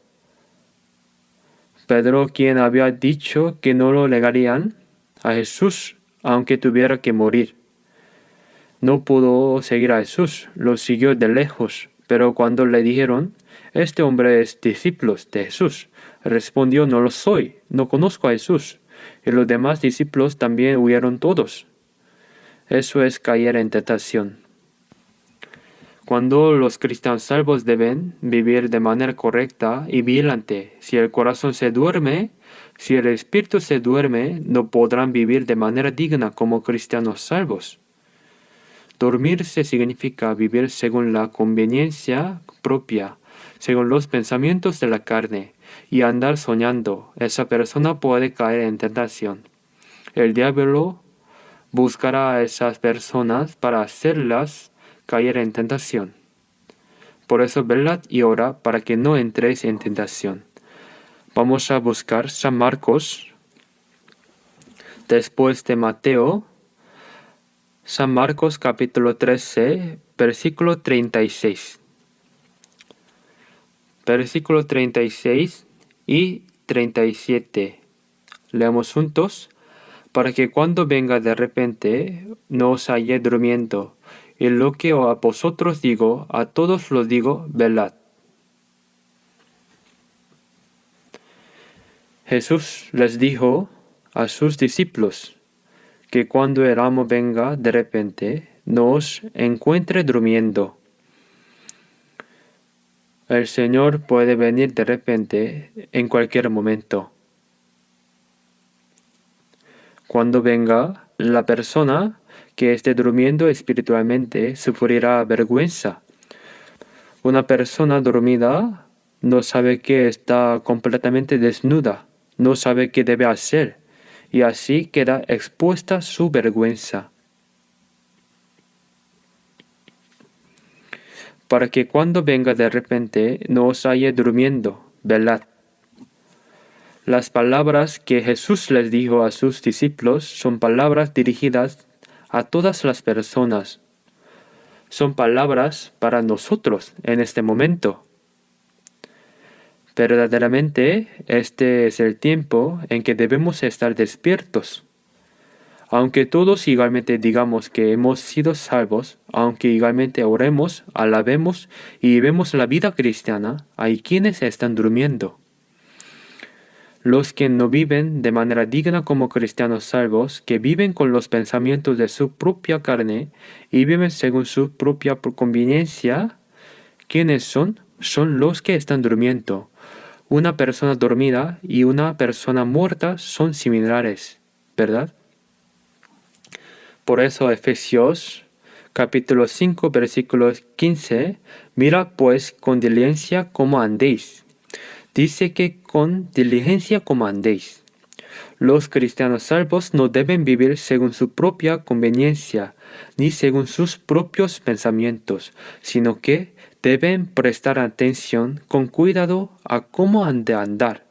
Pedro, quien había dicho que no lo negarían a Jesús aunque tuviera que morir, no pudo seguir a Jesús, lo siguió de lejos. Pero cuando le dijeron: este hombre es discípulo de Jesús, respondió: no lo soy, no conozco a Jesús. Y los demás discípulos también huyeron todos. Eso es caer en tentación. Cuando los cristianos salvos deben vivir de manera correcta y vigilante, si el corazón se duerme, si el espíritu se duerme, no podrán vivir de manera digna como cristianos salvos. Dormirse significa vivir según la conveniencia propia, según los pensamientos de la carne, y andar soñando. Esa persona puede caer en tentación. El diablo buscará a esas personas para hacerlas caer en tentación. Por eso velad y ora para que no entréis en tentación. Vamos a buscar San Marcos, después de Mateo. San Marcos capítulo 13, versículo 36. Versículo 36 y 37. Leamos juntos. Para que cuando venga de repente no os halle durmiendo. Y lo que a vosotros digo, a todos los digo: velad. Jesús les dijo a sus discípulos que cuando el amo venga de repente, no os encuentre durmiendo. El Señor puede venir de repente en cualquier momento. Cuando venga, la persona que esté durmiendo espiritualmente sufrirá vergüenza. Una persona dormida no sabe que está completamente desnuda, no sabe qué debe hacer, y así queda expuesta su vergüenza. Para que cuando venga de repente no os halle durmiendo, velad. Las palabras que Jesús les dijo a sus discípulos son palabras dirigidas a todas las personas. Son palabras para nosotros en este momento. Verdaderamente, este es el tiempo en que debemos estar despiertos. Aunque todos igualmente digamos que hemos sido salvos, aunque igualmente oremos, alabemos y vivemos la vida cristiana, hay quienes están durmiendo. Los que no viven de manera digna como cristianos salvos, que viven con los pensamientos de su propia carne y viven según su propia conveniencia, ¿quiénes son? Son los que están durmiendo. Una persona dormida y una persona muerta son similares, ¿verdad? Por eso Efesios capítulo 5 versículo 15, mira pues con diligencia cómo andéis. Dice que con diligencia como andéis. Los cristianos salvos no deben vivir según su propia conveniencia, ni según sus propios pensamientos, sino que deben prestar atención con cuidado a cómo han de andar.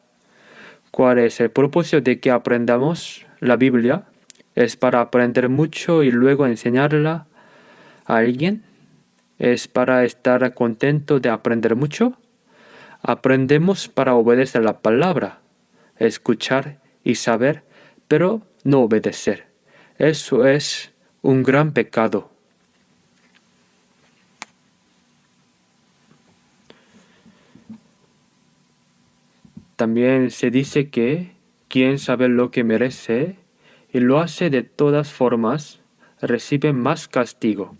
¿Cuál es el propósito de que aprendamos la Biblia? ¿Es para aprender mucho y luego enseñarla a alguien? ¿Es para estar contento de aprender mucho? Aprendemos para obedecer la palabra, escuchar y saber, pero no obedecer. Eso es un gran pecado. También se dice que quien sabe lo que merece y lo hace de todas formas, recibe más castigo.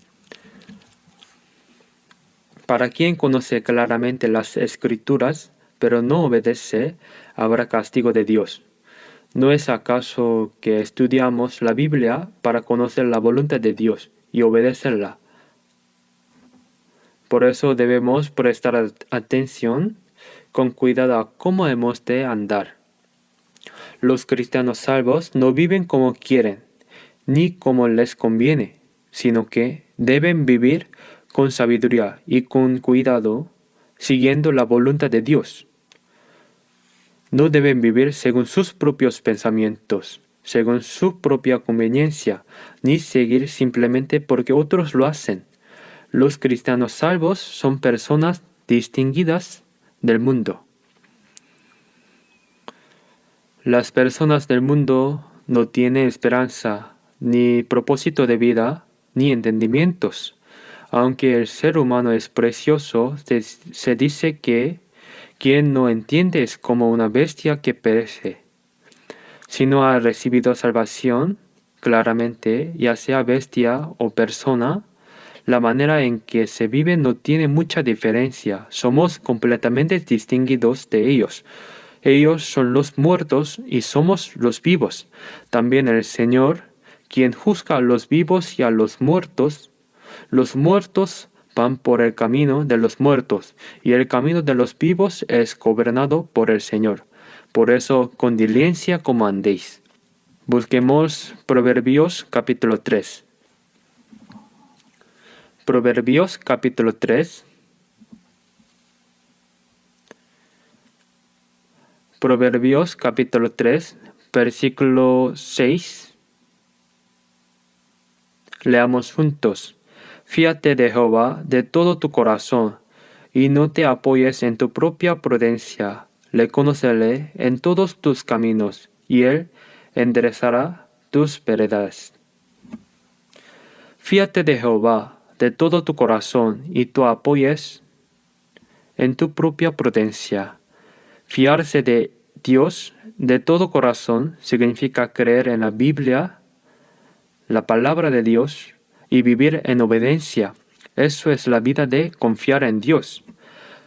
Para quien conoce claramente las Escrituras, pero no obedece, habrá castigo de Dios. ¿No es acaso que estudiamos la Biblia para conocer la voluntad de Dios y obedecerla? Por eso debemos prestar atención con cuidado a cómo hemos de andar. Los cristianos salvos no viven como quieren, ni como les conviene, sino que deben vivir con sabiduría y con cuidado, siguiendo la voluntad de Dios. No deben vivir según sus propios pensamientos, según su propia conveniencia, ni seguir simplemente porque otros lo hacen. Los cristianos salvos son personas distinguidas del mundo. Las personas del mundo no tienen esperanza, ni propósito de vida, ni entendimientos. Aunque el ser humano es precioso, se dice que quien no entiende es como una bestia que perece. Si no ha recibido salvación, claramente, ya sea bestia o persona, la manera en que se vive no tiene mucha diferencia. Somos completamente distinguidos de ellos. Ellos son los muertos y somos los vivos. También el Señor, quien juzga a los vivos y a los muertos van por el camino de los muertos, y el camino de los vivos es gobernado por el Señor. Por eso, con diligencia como andéis. Busquemos Proverbios capítulo 3. Proverbios capítulo 3. Proverbios capítulo 3, versículo 6. Leamos juntos. Fíate de Jehová de todo tu corazón, y no te apoyes en tu propia prudencia. Conócele en todos tus caminos, y él enderezará tus veredas. Fíate de Jehová de todo tu corazón, y tú apoyes en tu propia prudencia. Fiarse de Dios de todo corazón significa creer en la Biblia, la palabra de Dios, y vivir en obediencia. Eso es la vida de confiar en Dios.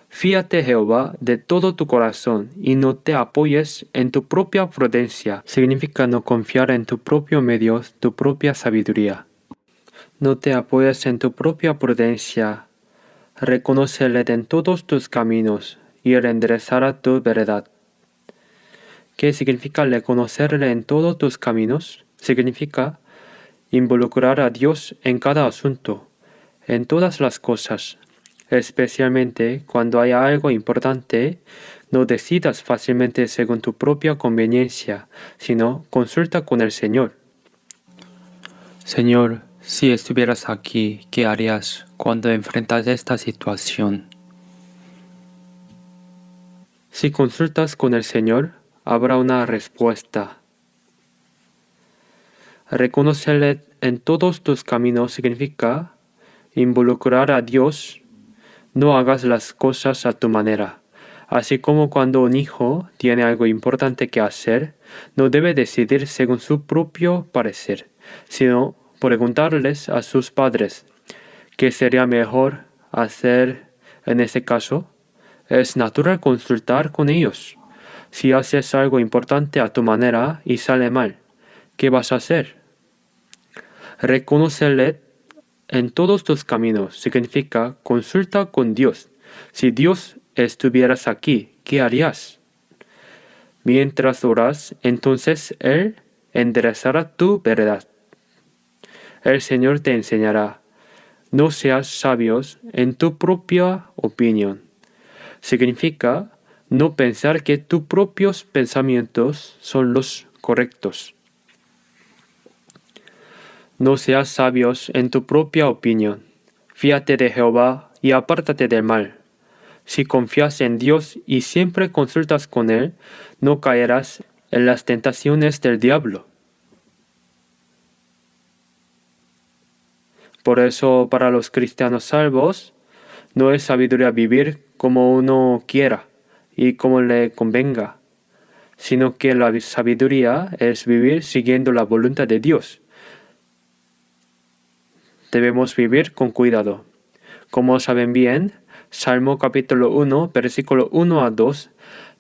Fíate Jehová de todo tu corazón y no te apoyes en tu propia prudencia. Significa no confiar en tu propio medio, tu propia sabiduría. No te apoyes en tu propia prudencia. Reconócele en todos tus caminos y él enderezará tu veredad. ¿Qué significa reconocerle en todos tus caminos? Significa involucrar a Dios en cada asunto, en todas las cosas. Especialmente cuando haya algo importante, no decidas fácilmente según tu propia conveniencia, sino consulta con el Señor. Señor, si estuvieras aquí, ¿qué harías cuando enfrentas esta situación? Si consultas con el Señor, habrá una respuesta. Reconocerle en todos tus caminos significa involucrar a Dios. No hagas las cosas a tu manera. Así como cuando un hijo tiene algo importante que hacer, no debe decidir según su propio parecer, sino preguntarles a sus padres qué sería mejor hacer en ese caso. Es natural consultar con ellos. Si haces algo importante a tu manera y sale mal, ¿qué vas a hacer? Reconocerle en todos tus caminos significa consulta con Dios. Si Dios estuvieras aquí, ¿qué harías? Mientras oras, entonces Él enderezará tu veredad. El Señor te enseñará. No seas sabios en tu propia opinión. Significa no pensar que tus propios pensamientos son los correctos. No seas sabios en tu propia opinión. Fíate de Jehová y apártate del mal. Si confías en Dios y siempre consultas con Él, no caerás en las tentaciones del diablo. Por eso, para los cristianos salvos, no es sabiduría vivir como uno quiera y como le convenga, sino que la sabiduría es vivir siguiendo la voluntad de Dios. Debemos vivir con cuidado. Como saben bien, Salmo capítulo 1, versículo 1 a 2.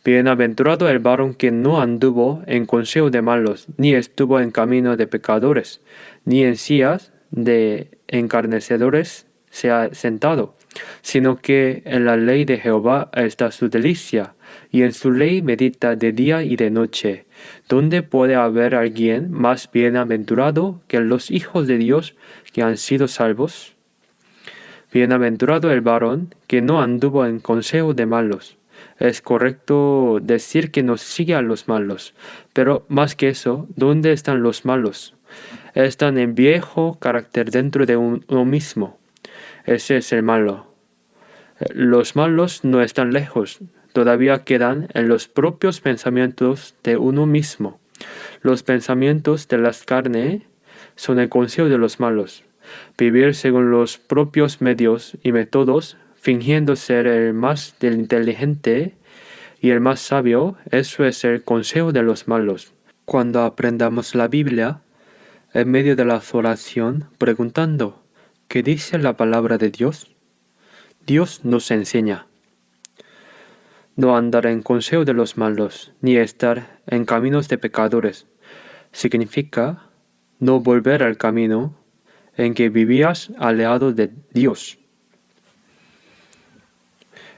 Bienaventurado el varón que no anduvo en consejo de malos, ni estuvo en camino de pecadores, ni en sillas de encarnecedores se ha sentado, sino que en la ley de Jehová está su delicia, y en su ley medita de día y de noche. ¿Dónde puede haber alguien más bienaventurado que los hijos de Dios que han sido salvos? Bienaventurado el varón que no anduvo en consejo de malos. Es correcto decir que no sigue a los malos, pero más que eso, ¿dónde están los malos? Están en viejo carácter dentro de uno mismo. Ese es el malo. Los malos no están lejos, todavía quedan en los propios pensamientos de uno mismo. Los pensamientos de las carnes son el consejo de los malos. Vivir según los propios medios y métodos, fingiendo ser el más inteligente y el más sabio, eso es el consejo de los malos. Cuando aprendamos la Biblia, en medio de la oración, preguntando, ¿qué dice la palabra de Dios? Dios nos enseña. No andar en consejo de los malos, ni estar en caminos de pecadores. Significa no volver al camino en que vivías alejado de Dios.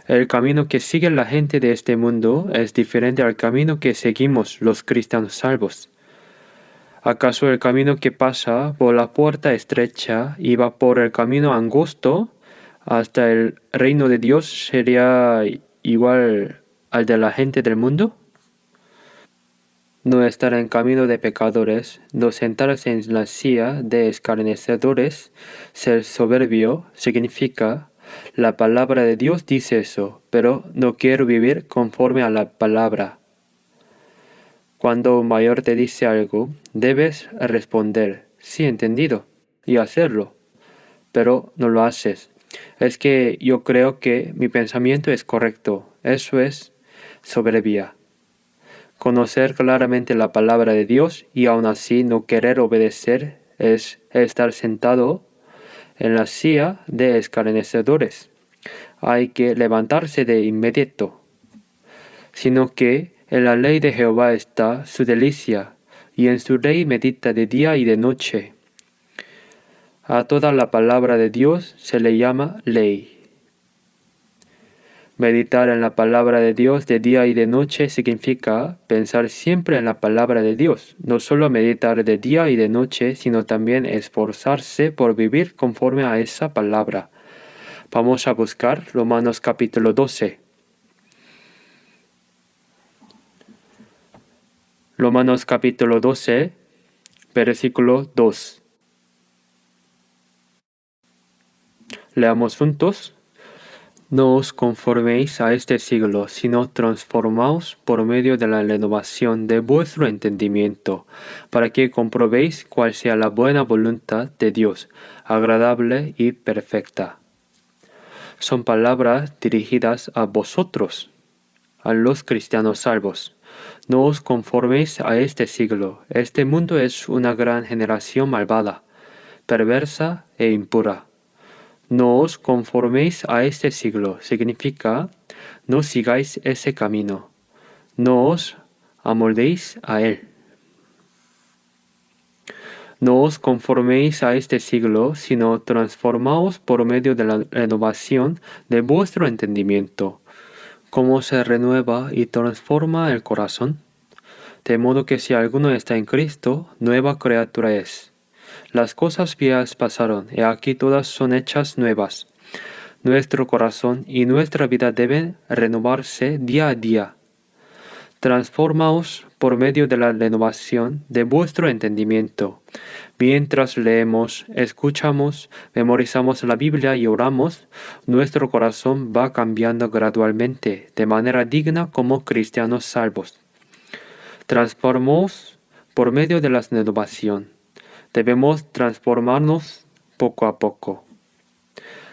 El camino que sigue la gente de este mundo es diferente al camino que seguimos los cristianos salvos. ¿Acaso el camino que pasa por la puerta estrecha y va por el camino angosto hasta el reino de Dios sería igual al de la gente del mundo? No estar en camino de pecadores, no sentarse en la silla de escarnecedores, ser soberbio, significa, la palabra de Dios dice eso, pero no quiero vivir conforme a la palabra. Cuando un mayor te dice algo, debes responder, sí, entendido, y hacerlo, pero no lo haces. Es que yo creo que mi pensamiento es correcto, eso es soberbia. Conocer claramente la palabra de Dios y aún así no querer obedecer es estar sentado en la silla de escarnecedores. Hay que levantarse de inmediato, sino que en la ley de Jehová está su delicia, y en su ley medita de día y de noche. A toda la palabra de Dios se le llama ley. Meditar en la palabra de Dios de día y de noche significa pensar siempre en la palabra de Dios. No solo meditar de día y de noche, sino también esforzarse por vivir conforme a esa palabra. Vamos a buscar Romanos capítulo 12. Romanos capítulo 12, versículo 2. Leamos juntos. No os conforméis a este siglo, sino transformaos por medio de la renovación de vuestro entendimiento, para que comprobéis cuál sea la buena voluntad de Dios, agradable y perfecta. Son palabras dirigidas a vosotros, a los cristianos salvos. No os conforméis a este siglo. Este mundo es una gran generación malvada, perversa e impura. No os conforméis a este siglo, significa no sigáis ese camino, no os amoldéis a él. No os conforméis a este siglo, sino transformaos por medio de la renovación de vuestro entendimiento. ¿Cómo se renueva y transforma el corazón? De modo que si alguno está en Cristo, nueva criatura es. Las cosas viejas pasaron, y aquí todas son hechas nuevas. Nuestro corazón y nuestra vida deben renovarse día a día. Transformaos por medio de la renovación de vuestro entendimiento. Mientras leemos, escuchamos, memorizamos la Biblia y oramos, nuestro corazón va cambiando gradualmente, de manera digna como cristianos salvos. Transformamos por medio de la renovación. Debemos transformarnos poco a poco.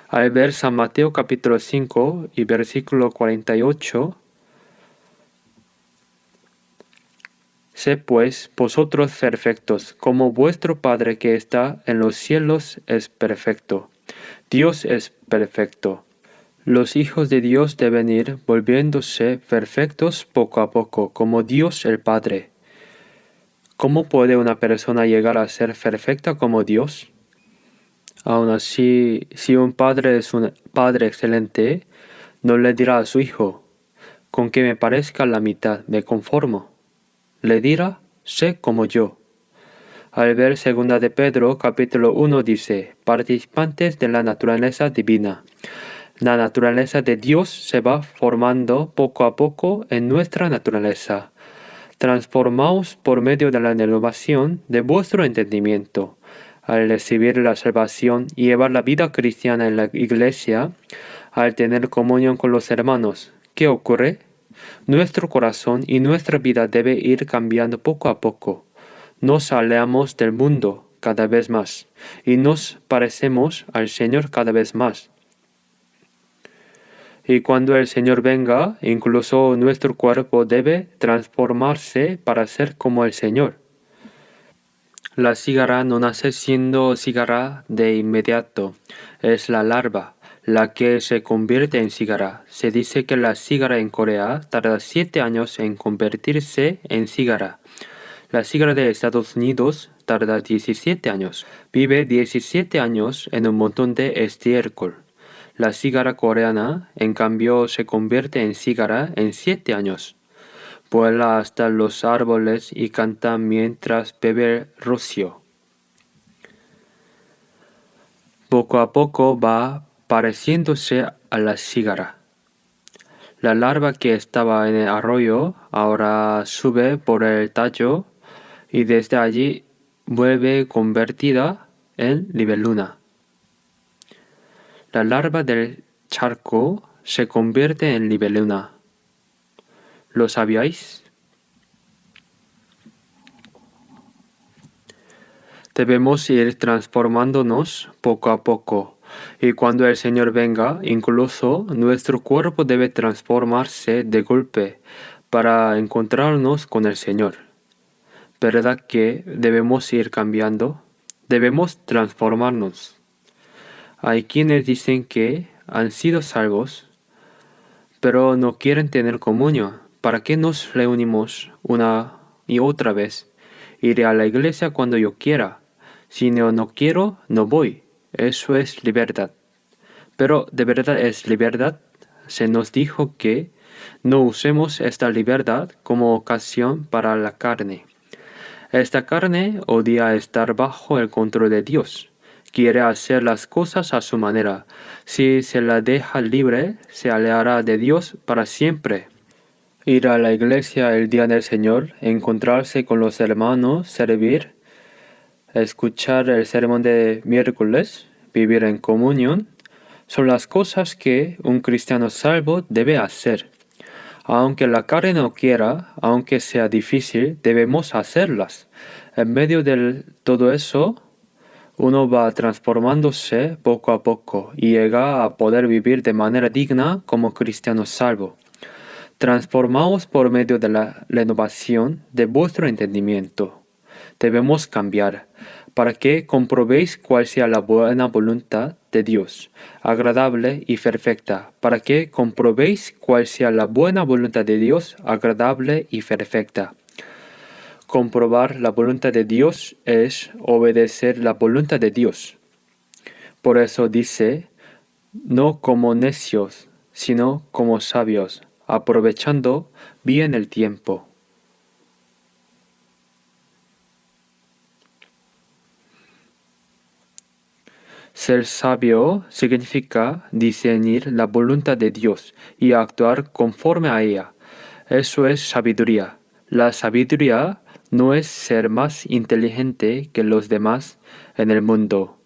Al ver San Mateo capítulo 5 y versículo 48, sé pues vosotros perfectos, como vuestro Padre que está en los cielos es perfecto. Dios es perfecto. Los hijos de Dios deben ir volviéndose perfectos poco a poco, como Dios el Padre. ¿Cómo puede una persona llegar a ser perfecta como Dios? Aún así, si un padre es un padre excelente, no le dirá a su hijo, con que me parezca la mitad, me conformo. Le dirá, sé como yo. Al ver 2 de Pedro capítulo 1 dice, participantes de la naturaleza divina. La naturaleza de Dios se va formando poco a poco en nuestra naturaleza. Transformaos por medio de la renovación de vuestro entendimiento. Al recibir la salvación y llevar la vida cristiana en la iglesia, al tener comunión con los hermanos, ¿qué ocurre? Nuestro corazón y nuestra vida debe ir cambiando poco a poco. Nos alejamos del mundo cada vez más y nos parecemos al Señor cada vez más. Y cuando el Señor venga, incluso nuestro cuerpo debe transformarse para ser como el Señor. La cigara no nace siendo cigara de inmediato, es la larva la que se convierte en cigara. Se dice que la cigara en Corea tarda 7 años en convertirse en cigara. La cigara de Estados Unidos tarda 17 años. Vive 17 años en un montón de estiércol. La cigara coreana, en cambio, se convierte en cigara en 7 años. Vuela hasta los árboles y canta mientras bebe rocío. Poco a poco va pareciéndose a la cigara. La larva que estaba en el arroyo ahora sube por el tallo y desde allí vuelve convertida en libélula. La larva del charco se convierte en libélula. ¿Lo sabíais? Debemos ir transformándonos poco a poco, y cuando el Señor venga, incluso nuestro cuerpo debe transformarse de golpe para encontrarnos con el Señor. ¿Verdad que debemos ir cambiando? Debemos transformarnos. Hay quienes dicen que han sido salvos, pero no quieren tener comunión. ¿Para qué nos reunimos una y otra vez? Iré a la iglesia cuando yo quiera. Si no quiero, no voy. Eso es libertad. Pero ¿de verdad es libertad? Se nos dijo que no usemos esta libertad como ocasión para la carne. Esta carne odia estar bajo el control de Dios. Quiere hacer las cosas a su manera. Si se la deja libre, se alejará de Dios para siempre. Ir a la iglesia el día del Señor, encontrarse con los hermanos, servir, escuchar el sermón de miércoles, vivir en comunión, son las cosas que un cristiano salvo debe hacer. Aunque la carne no quiera, aunque sea difícil, debemos hacerlas. En medio de todo eso, uno va transformándose poco a poco y llega a poder vivir de manera digna como cristiano salvo. Transformaos por medio de la renovación de vuestro entendimiento. Debemos cambiar para que comprobéis cuál sea la buena voluntad de Dios, agradable y perfecta, para que comprobéis cuál sea la buena voluntad de Dios, agradable y perfecta. Comprobar la voluntad de Dios es obedecer la voluntad de Dios. Por eso dice, no como necios, sino como sabios, aprovechando bien el tiempo. Ser sabio significa discernir la voluntad de Dios y actuar conforme a ella. Eso es sabiduría. La sabiduría no es ser más inteligente que los demás en el mundo.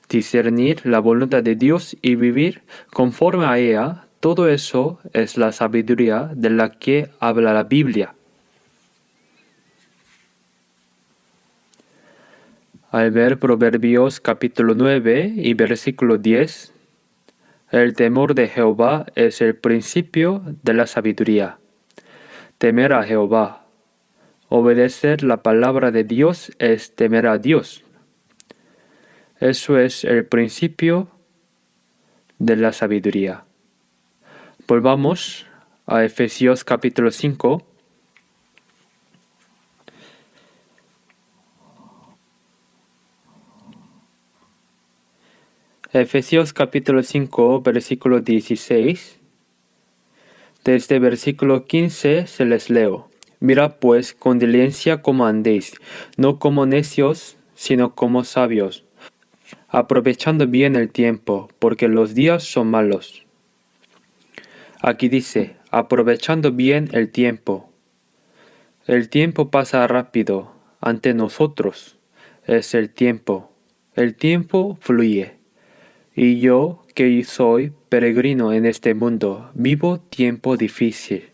Discernir la voluntad de Dios y vivir conforme a ella, todo eso es la sabiduría de la que habla la Biblia. Al ver Proverbios capítulo 9 y versículo 10, el temor de Jehová es el principio de la sabiduría. Temer a Jehová. Obedecer la palabra de Dios es temer a Dios. Eso es el principio de la sabiduría. Volvamos a Efesios capítulo 5. Efesios capítulo 5, versículo 16. Desde versículo 15 se les leo. Mirad pues con diligencia cómo andéis, no como necios, sino como sabios, aprovechando bien el tiempo, porque los días son malos. Aquí dice, aprovechando bien el tiempo. El tiempo pasa rápido ante nosotros. Es el tiempo. El tiempo fluye. Y yo, que soy peregrino en este mundo, vivo tiempo difícil.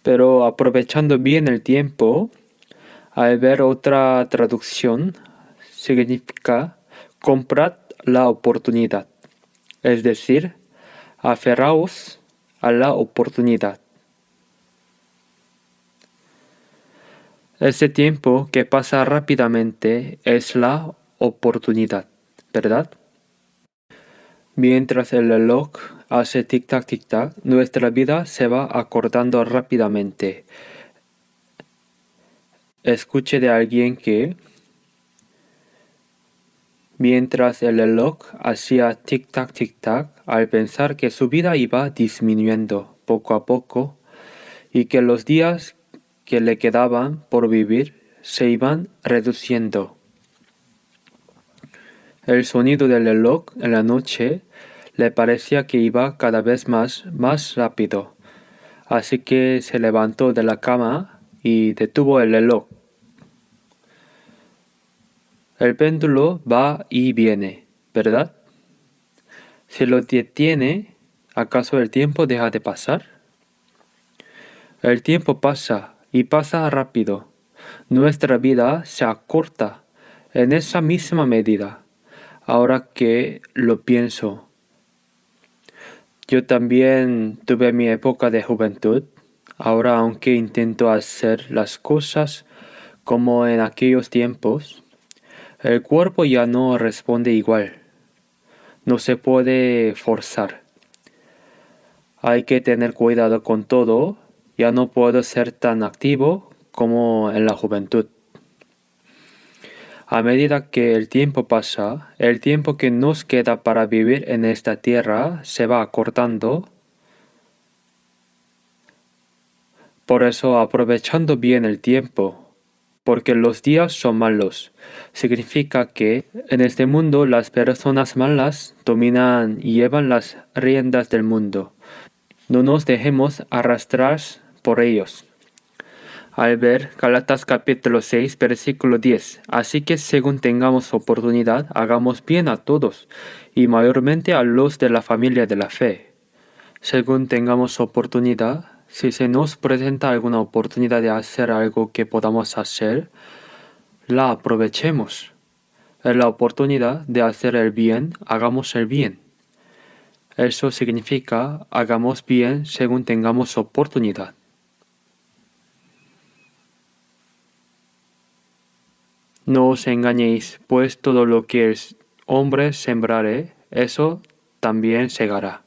Pero aprovechando bien el tiempo, al ver otra traducción, significa comprad la oportunidad. Es decir, aferraos a la oportunidad. Ese tiempo que pasa rápidamente es la oportunidad, ¿verdad? Mientras el reloj hace tic-tac, tic-tac, nuestra vida se va acortando rápidamente. Escuché de alguien que, mientras el reloj hacía tic-tac, tic-tac, al pensar que su vida iba disminuyendo poco a poco y que los días que le quedaban por vivir se iban reduciendo. El sonido del reloj en la noche le parecía que iba cada vez más rápido, así que se levantó de la cama y detuvo el reloj. El péndulo va y viene, ¿verdad? Si lo detiene, ¿acaso el tiempo deja de pasar? El tiempo pasa y pasa rápido. Nuestra vida se acorta en esa misma medida. Ahora que lo pienso, yo también tuve mi época de juventud. Ahora, aunque intento hacer las cosas como en aquellos tiempos, el cuerpo ya no responde igual. No se puede forzar. Hay que tener cuidado con todo. Ya no puedo ser tan activo como en la juventud. A medida que el tiempo pasa, el tiempo que nos queda para vivir en esta tierra se va acortando. Por eso, aprovechando bien el tiempo, porque los días son malos, significa que en este mundo las personas malas dominan y llevan las riendas del mundo. No nos dejemos arrastrar por ellos. Al ver Gálatas capítulo 6, versículo 10. Así que según tengamos oportunidad, hagamos bien a todos, y mayormente a los de la familia de la fe. Según tengamos oportunidad, si se nos presenta alguna oportunidad de hacer algo que podamos hacer, la aprovechemos. En la oportunidad de hacer el bien, hagamos el bien. Eso significa hagamos bien según tengamos oportunidad. No os engañéis, pues todo lo que el hombre sembrare, eso también segará.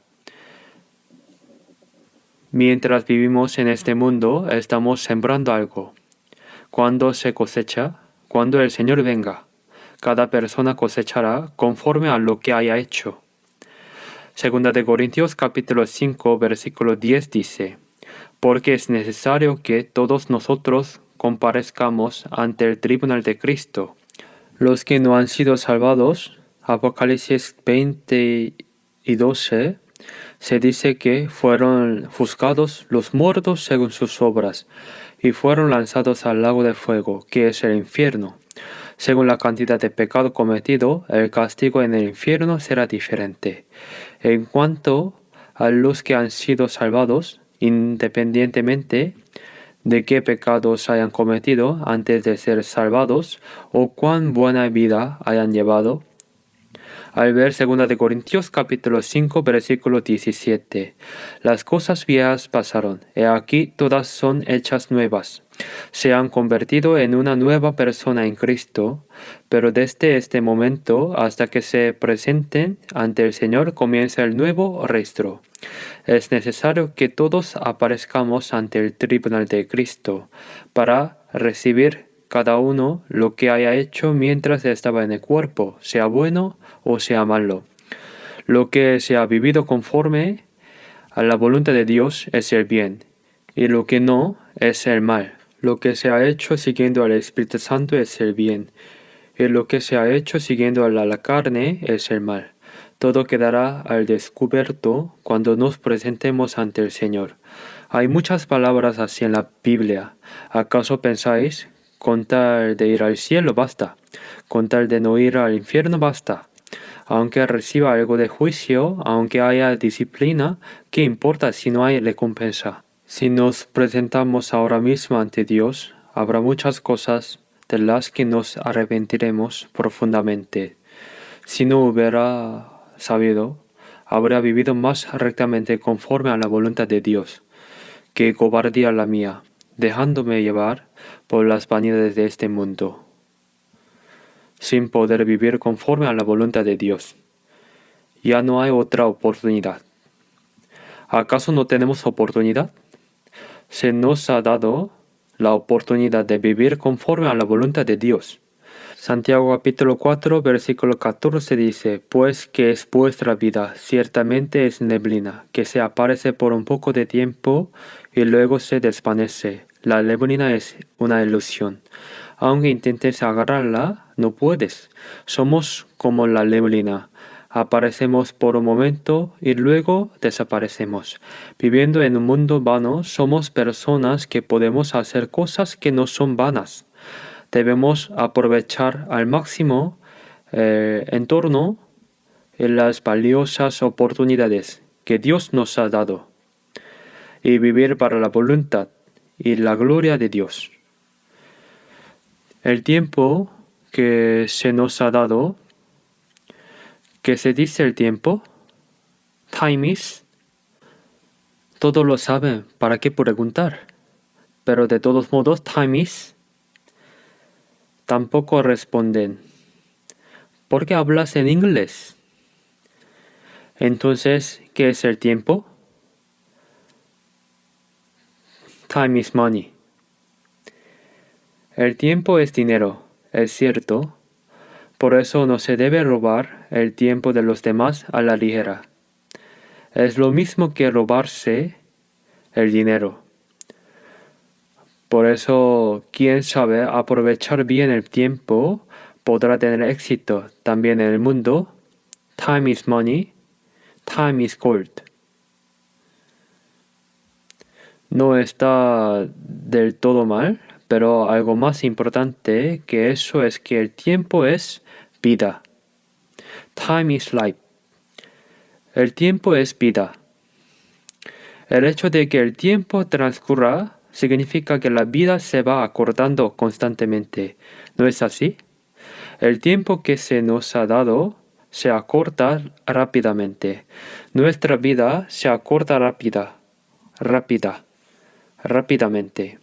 Mientras vivimos en este mundo, estamos sembrando algo. Cuando se cosecha, cuando el Señor venga, cada persona cosechará conforme a lo que haya hecho. Segunda de Corintios capítulo 5, versículo 10 dice, porque es necesario que todos nosotros comparezcamos ante el tribunal de Cristo. Los que no han sido salvados, Apocalipsis 20 y 12, se dice que fueron juzgados los muertos según sus obras y fueron lanzados al lago de fuego, que es el infierno. Según la cantidad de pecado cometido, el castigo en el infierno será diferente. En cuanto a los que han sido salvados, independientemente de qué pecados hayan cometido antes de ser salvados o cuán buena vida hayan llevado, Al ver 2 de Corintios capítulo 5 versículo 17. Las cosas viejas pasaron, he aquí todas son hechas nuevas. Se han convertido en una nueva persona en Cristo, pero desde este momento hasta que se presenten ante el Señor comienza el nuevo registro. Es necesario que todos aparezcamos ante el tribunal de Cristo para recibir cada uno lo que haya hecho mientras estaba en el cuerpo, sea bueno o sea malo. Lo que se ha vivido conforme a la voluntad de Dios es el bien, y lo que no es el mal. Lo que se ha hecho siguiendo al Espíritu Santo es el bien, y lo que se ha hecho siguiendo a la carne es el mal. Todo quedará al descubierto cuando nos presentemos ante el Señor. Hay muchas palabras así en la Biblia. ¿Acaso pensáis, con tal de ir al cielo basta? Con tal de no ir al infierno basta. Aunque reciba algo de juicio, aunque haya disciplina, ¿qué importa si no hay recompensa? Si nos presentamos ahora mismo ante Dios, habrá muchas cosas de las que nos arrepentiremos profundamente. Si no hubiera sabido, habría vivido más rectamente conforme a la voluntad de Dios, que cobardía la mía, dejándome llevar por las vanidades de este mundo, sin poder vivir conforme a la voluntad de Dios. Ya no hay otra oportunidad. ¿Acaso no tenemos oportunidad? Se nos ha dado la oportunidad de vivir conforme a la voluntad de Dios. Santiago capítulo 4 versículo 14 dice, pues que es vuestra vida, ciertamente es neblina, que se aparece por un poco de tiempo y luego se desvanece. La neblina es una ilusión. Aunque intentes agarrarla, no puedes. Somos como la neblina. Aparecemos por un momento y luego desaparecemos. Viviendo en un mundo vano, somos personas que podemos hacer cosas que no son vanas. Debemos aprovechar al máximo el entorno y las valiosas oportunidades que Dios nos ha dado y vivir para la voluntad y la gloria de Dios. El tiempo que se nos ha dado, ¿qué se dice el tiempo? Time is. Todos lo saben, ¿para qué preguntar? Pero de todos modos, time is. Tampoco responden. ¿Por qué hablas en inglés? Entonces, ¿qué es el tiempo? Time is money. El tiempo es dinero, es cierto. Por eso no se debe robar el tiempo de los demás a la ligera. Es lo mismo que robarse el dinero. Por eso, quien sabe aprovechar bien el tiempo podrá tener éxito también en el mundo. Time is money, time is gold. No está del todo mal, pero algo más importante que eso es que el tiempo es vida. Time is life. El tiempo es vida. El hecho de que el tiempo transcurra significa que la vida se va acortando constantemente. ¿No es así? El tiempo que se nos ha dado se acorta rápidamente. Nuestra vida se acorta rápidamente.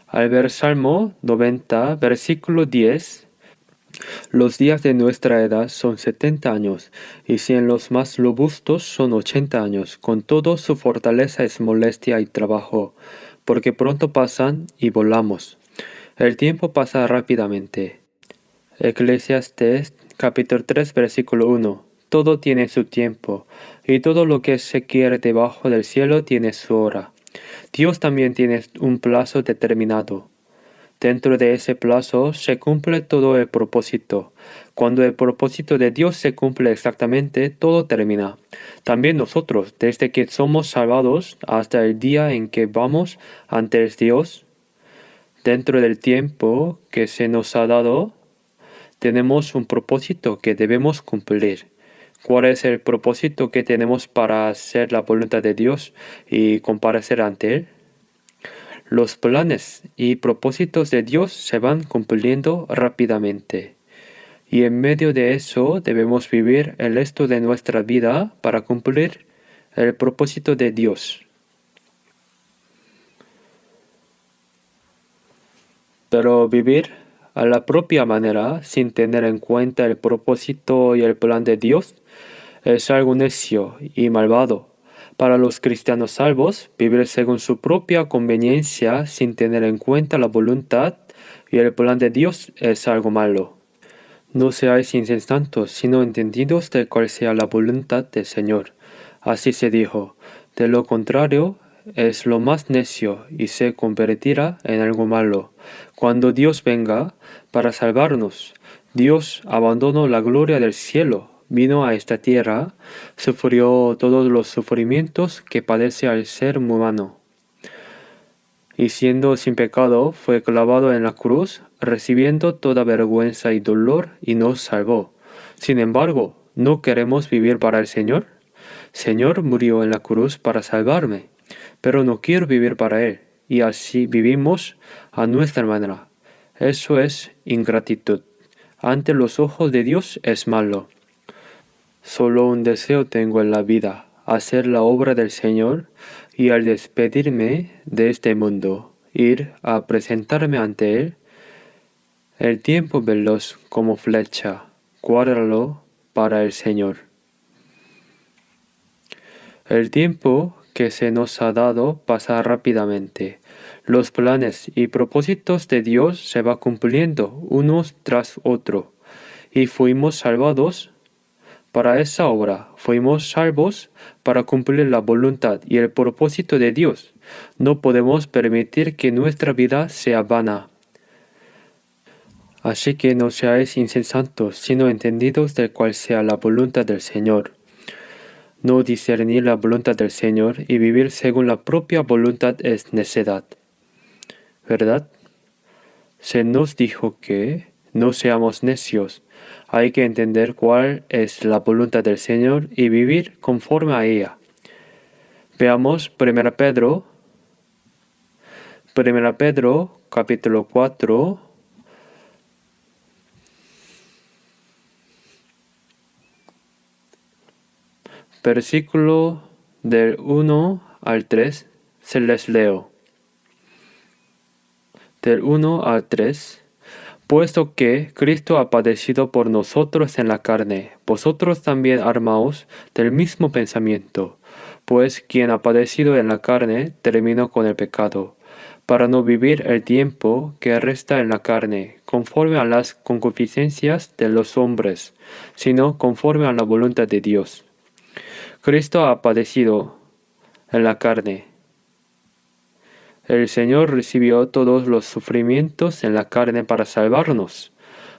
Al ver Salmo 90, versículo 10, los días de nuestra edad son 70 años, y si en los más robustos son 80 años, con todo su fortaleza es molestia y trabajo, porque pronto pasan y volamos. El tiempo pasa rápidamente. Eclesiastés capítulo 3 versículo 1. Todo tiene su tiempo, y todo lo que se quiere debajo del cielo tiene su hora. Dios también tiene un plazo determinado. Dentro de ese plazo se cumple todo el propósito. Cuando el propósito de Dios se cumple exactamente, todo termina. También nosotros, desde que somos salvados hasta el día en que vamos ante el Dios, dentro del tiempo que se nos ha dado, tenemos un propósito que debemos cumplir. ¿Cuál es el propósito que tenemos para hacer la voluntad de Dios y comparecer ante Él? Los planes y propósitos de Dios se van cumpliendo rápidamente. y en medio de eso debemos vivir el resto de nuestra vida para cumplir el propósito de Dios. Pero vivir a la propia manera, sin tener en cuenta el propósito y el plan de Dios, es algo necio y malvado. Para los cristianos salvos, vivir según su propia conveniencia, sin tener en cuenta la voluntad y el plan de Dios, es algo malo. No seáis insensatos, sino entendidos de cuál sea la voluntad del Señor. Así se dijo. De lo contrario, es lo más necio y se convertirá en algo malo. Cuando Dios venga para salvarnos, Dios abandonó la gloria del cielo, vino a esta tierra, sufrió todos los sufrimientos que padece al ser humano. Y siendo sin pecado, fue clavado en la cruz, recibiendo toda vergüenza y dolor, y nos salvó. Sin embargo, ¿no queremos vivir para el Señor? Señor murió en la cruz para salvarme, pero no quiero vivir para Él, y así vivimos a nuestra manera. Eso es ingratitud. Ante los ojos de Dios es malo. Solo un deseo tengo en la vida, hacer la obra del Señor, y al despedirme de este mundo, ir a presentarme ante Él. El tiempo veloz como flecha, guárdalo para el Señor. El tiempo que se nos ha dado pasa rápidamente. Los planes y propósitos de Dios se van cumpliendo unos tras otros, y fuimos salvados para esa obra. Fuimos salvos para cumplir la voluntad y el propósito de Dios. No podemos permitir que nuestra vida sea vana. Así que no seáis insensatos, sino entendidos de cuál sea la voluntad del Señor. No discernir la voluntad del Señor y vivir según la propia voluntad es necedad. ¿Verdad? Se nos dijo que no seamos necios. Hay que entender cuál es la voluntad del Señor y vivir conforme a ella. Veamos 1 Pedro capítulo 4, versículo del 1 al 3, se les leo. Del 1 al 3. Puesto que Cristo ha padecido por nosotros en la carne, vosotros también armaos del mismo pensamiento, pues quien ha padecido en la carne terminó con el pecado, para no vivir el tiempo que resta en la carne, conforme a las concupiscencias de los hombres, sino conforme a la voluntad de Dios. Cristo ha padecido en la carne. El Señor recibió todos los sufrimientos en la carne para salvarnos.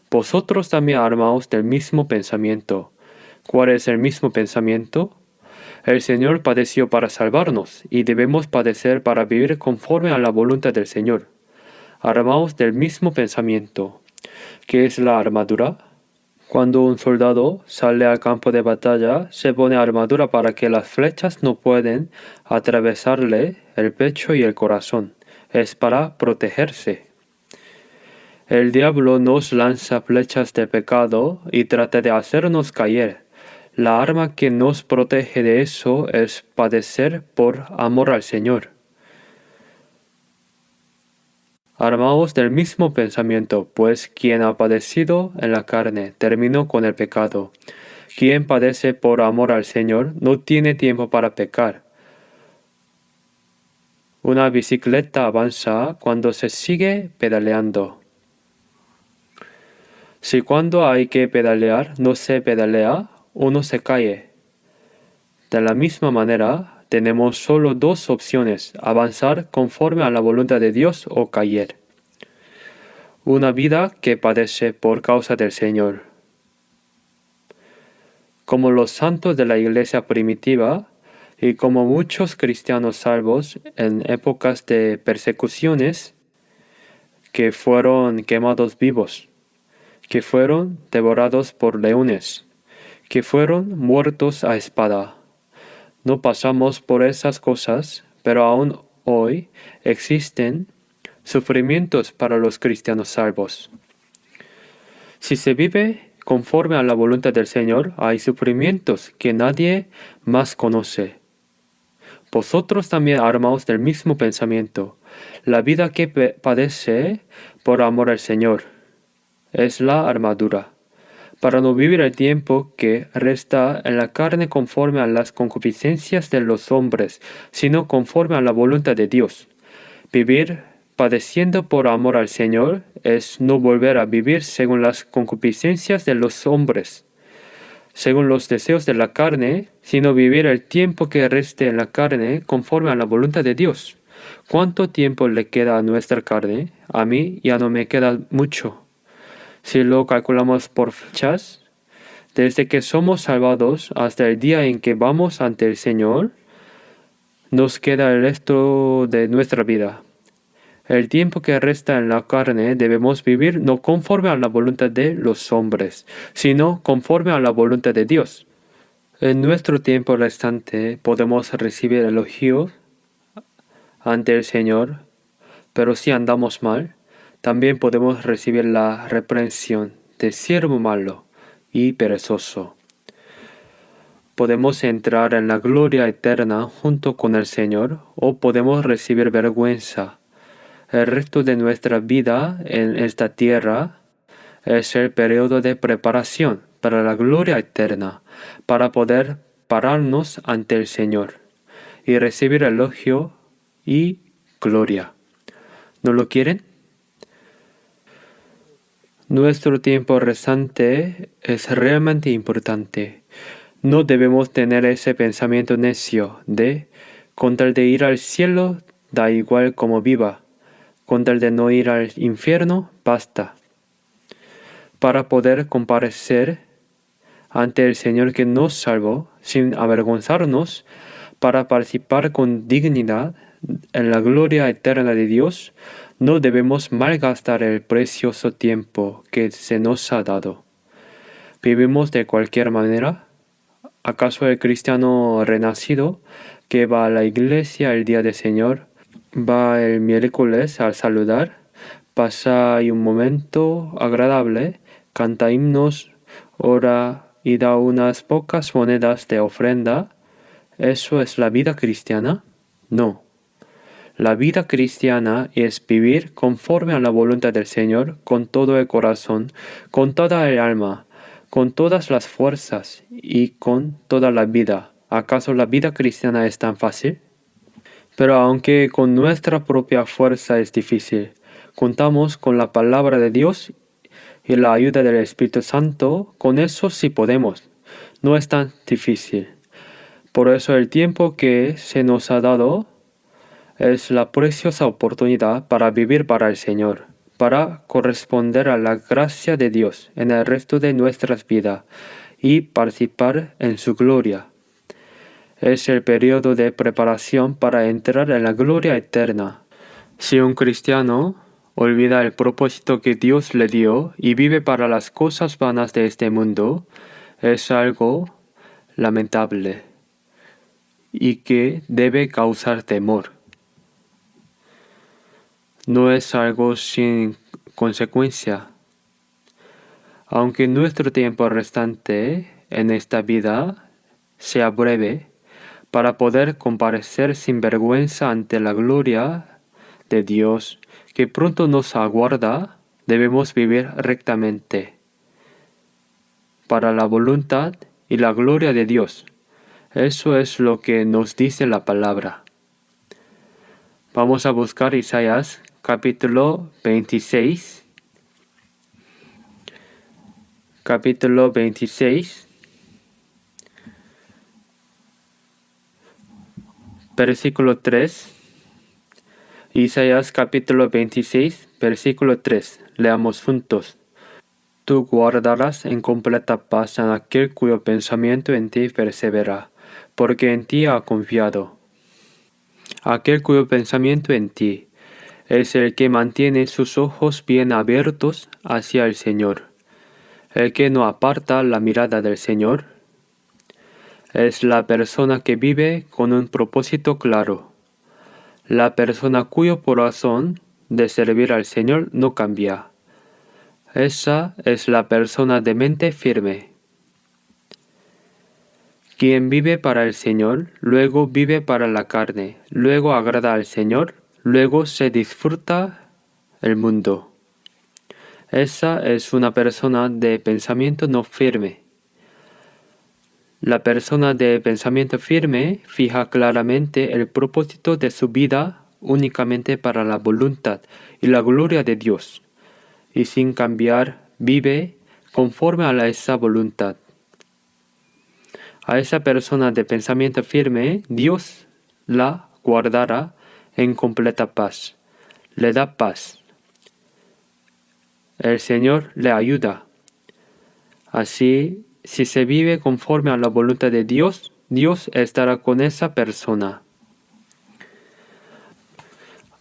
Vosotros también armaos del mismo pensamiento. ¿Cuál es el mismo pensamiento? El Señor padeció para salvarnos, y debemos padecer para vivir conforme a la voluntad del Señor. Armaos del mismo pensamiento. ¿Qué es la armadura? Cuando un soldado sale al campo de batalla, se pone armadura para que las flechas no puedan atravesarle el pecho y el corazón. Es para protegerse. El diablo nos lanza flechas de pecado y trata de hacernos caer. La arma que nos protege de eso es padecer por amor al Señor. Armaos del mismo pensamiento, pues quien ha padecido en la carne terminó con el pecado. Quien padece por amor al Señor no tiene tiempo para pecar. Una bicicleta avanza cuando se sigue pedaleando. Si cuando hay que pedalear no se pedalea, uno se cae. De la misma manera, tenemos solo dos opciones: avanzar conforme a la voluntad de Dios o caer. Una vida que padece por causa del Señor. Como los santos de la iglesia primitiva y como muchos cristianos salvos en épocas de persecuciones, que fueron quemados vivos, que fueron devorados por leones, que fueron muertos a espada. No pasamos por esas cosas, pero aún hoy existen sufrimientos para los cristianos salvos. Si se vive conforme a la voluntad del Señor, hay sufrimientos que nadie más conoce. Vosotros también armaos del mismo pensamiento. La vida que padece por amor al Señor es la armadura, para no vivir el tiempo que resta en la carne conforme a las concupiscencias de los hombres, sino conforme a la voluntad de Dios. Vivir padeciendo por amor al Señor es no volver a vivir según las concupiscencias de los hombres, según los deseos de la carne, sino vivir el tiempo que reste en la carne conforme a la voluntad de Dios. ¿Cuánto tiempo le queda a nuestra carne? A mí ya no me queda mucho. Si lo calculamos por fechas, desde que somos salvados hasta el día en que vamos ante el Señor, nos queda el resto de nuestra vida. El tiempo que resta en la carne debemos vivir no conforme a la voluntad de los hombres, sino conforme a la voluntad de Dios. En nuestro tiempo restante podemos recibir elogios ante el Señor, pero si andamos mal, también podemos recibir la reprensión de siervo malo y perezoso. Podemos entrar en la gloria eterna junto con el Señor o podemos recibir vergüenza. El resto de nuestra vida en esta tierra es el periodo de preparación para la gloria eterna, para poder pararnos ante el Señor y recibir elogio y gloria. ¿No lo quieren? Nuestro tiempo restante es realmente importante. No debemos tener ese pensamiento necio de, con tal de ir al cielo, da igual como viva. Con tal de no ir al infierno, basta. Para poder comparecer ante el Señor que nos salvó, sin avergonzarnos, para participar con dignidad en la gloria eterna de Dios, no debemos malgastar el precioso tiempo que se nos ha dado. ¿Vivimos de cualquier manera? ¿Acaso el cristiano renacido que va a la iglesia el día del Señor, va el miércoles al saludar, pasa ahí un momento agradable, canta himnos, ora y da unas pocas monedas de ofrenda? ¿Eso es la vida cristiana? No. La vida cristiana es vivir conforme a la voluntad del Señor con todo el corazón, con toda el alma, con todas las fuerzas y con toda la vida. ¿Acaso la vida cristiana es tan fácil? Pero aunque con nuestra propia fuerza es difícil, contamos con la palabra de Dios y la ayuda del Espíritu Santo, con eso sí podemos. No es tan difícil. Por eso el tiempo que se nos ha dado es la preciosa oportunidad para vivir para el Señor, para corresponder a la gracia de Dios en el resto de nuestras vidas y participar en su gloria. Es el periodo de preparación para entrar en la gloria eterna. Si un cristiano olvida el propósito que Dios le dio y vive para las cosas vanas de este mundo, es algo lamentable y que debe causar temor. No es algo sin consecuencia. Aunque nuestro tiempo restante en esta vida sea breve, para poder comparecer sin vergüenza ante la gloria de Dios que pronto nos aguarda, debemos vivir rectamente para la voluntad y la gloria de Dios. Eso es lo que nos dice la palabra. Vamos a buscar Isaías capítulo 26. Capítulo 26. Versículo 3. Isaías capítulo 26, versículo 3. Leamos juntos. Tú guardarás en completa paz a aquel cuyo pensamiento en ti persevera, porque en ti ha confiado. Aquel cuyo pensamiento en ti es el que mantiene sus ojos bien abiertos hacia el Señor. El que no aparta la mirada del Señor es la persona que vive con un propósito claro. La persona cuyo corazón de servir al Señor no cambia. Esa es la persona de mente firme. Quien vive para el Señor, luego vive para la carne, luego agrada al Señor, luego se disfruta el mundo. Esa es una persona de pensamiento no firme. La persona de pensamiento firme fija claramente el propósito de su vida únicamente para la voluntad y la gloria de Dios, y sin cambiar vive conforme a esa voluntad. A esa persona de pensamiento firme, Dios la guardará en completa paz. Le da paz. El Señor le ayuda. Así, si se vive conforme a la voluntad de Dios, Dios estará con esa persona.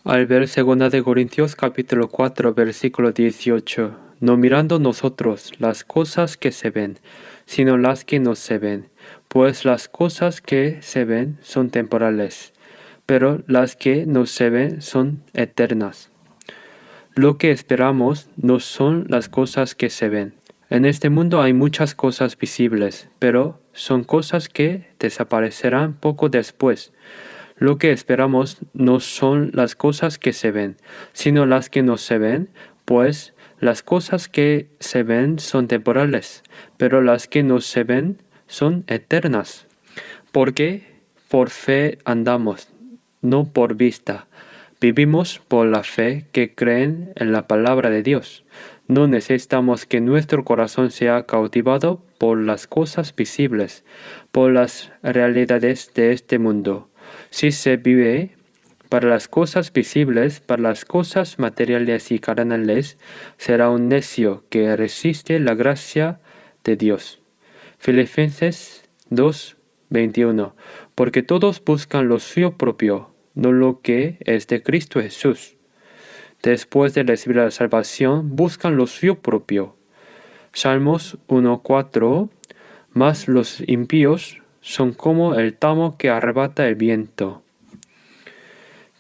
Al ver 2 de Corintios capítulo 4 versículo 18, no mirando nosotros las cosas que se ven, sino las que no se ven, pues las cosas que se ven son temporales, pero las que no se ven son eternas. Lo que esperamos no son las cosas que se ven. En este mundo hay muchas cosas visibles, pero son cosas que desaparecerán poco después. Lo que esperamos no son las cosas que se ven, sino las que no se ven, pues las cosas que se ven son temporales, pero las que no se ven son eternas. Porque por fe andamos, no por vista. Vivimos por la fe que creen en la palabra de Dios. No necesitamos que nuestro corazón sea cautivado por las cosas visibles, por las realidades de este mundo. Si se vive para las cosas visibles, para las cosas materiales y carnales, será un necio que resiste la gracia de Dios. Filipenses 2:21. Porque todos buscan lo suyo propio, no lo que es de Cristo Jesús. Después de recibir la salvación, buscan lo suyo propio. Salmos 1:4. Mas los impíos son como el tamo que arrebata el viento.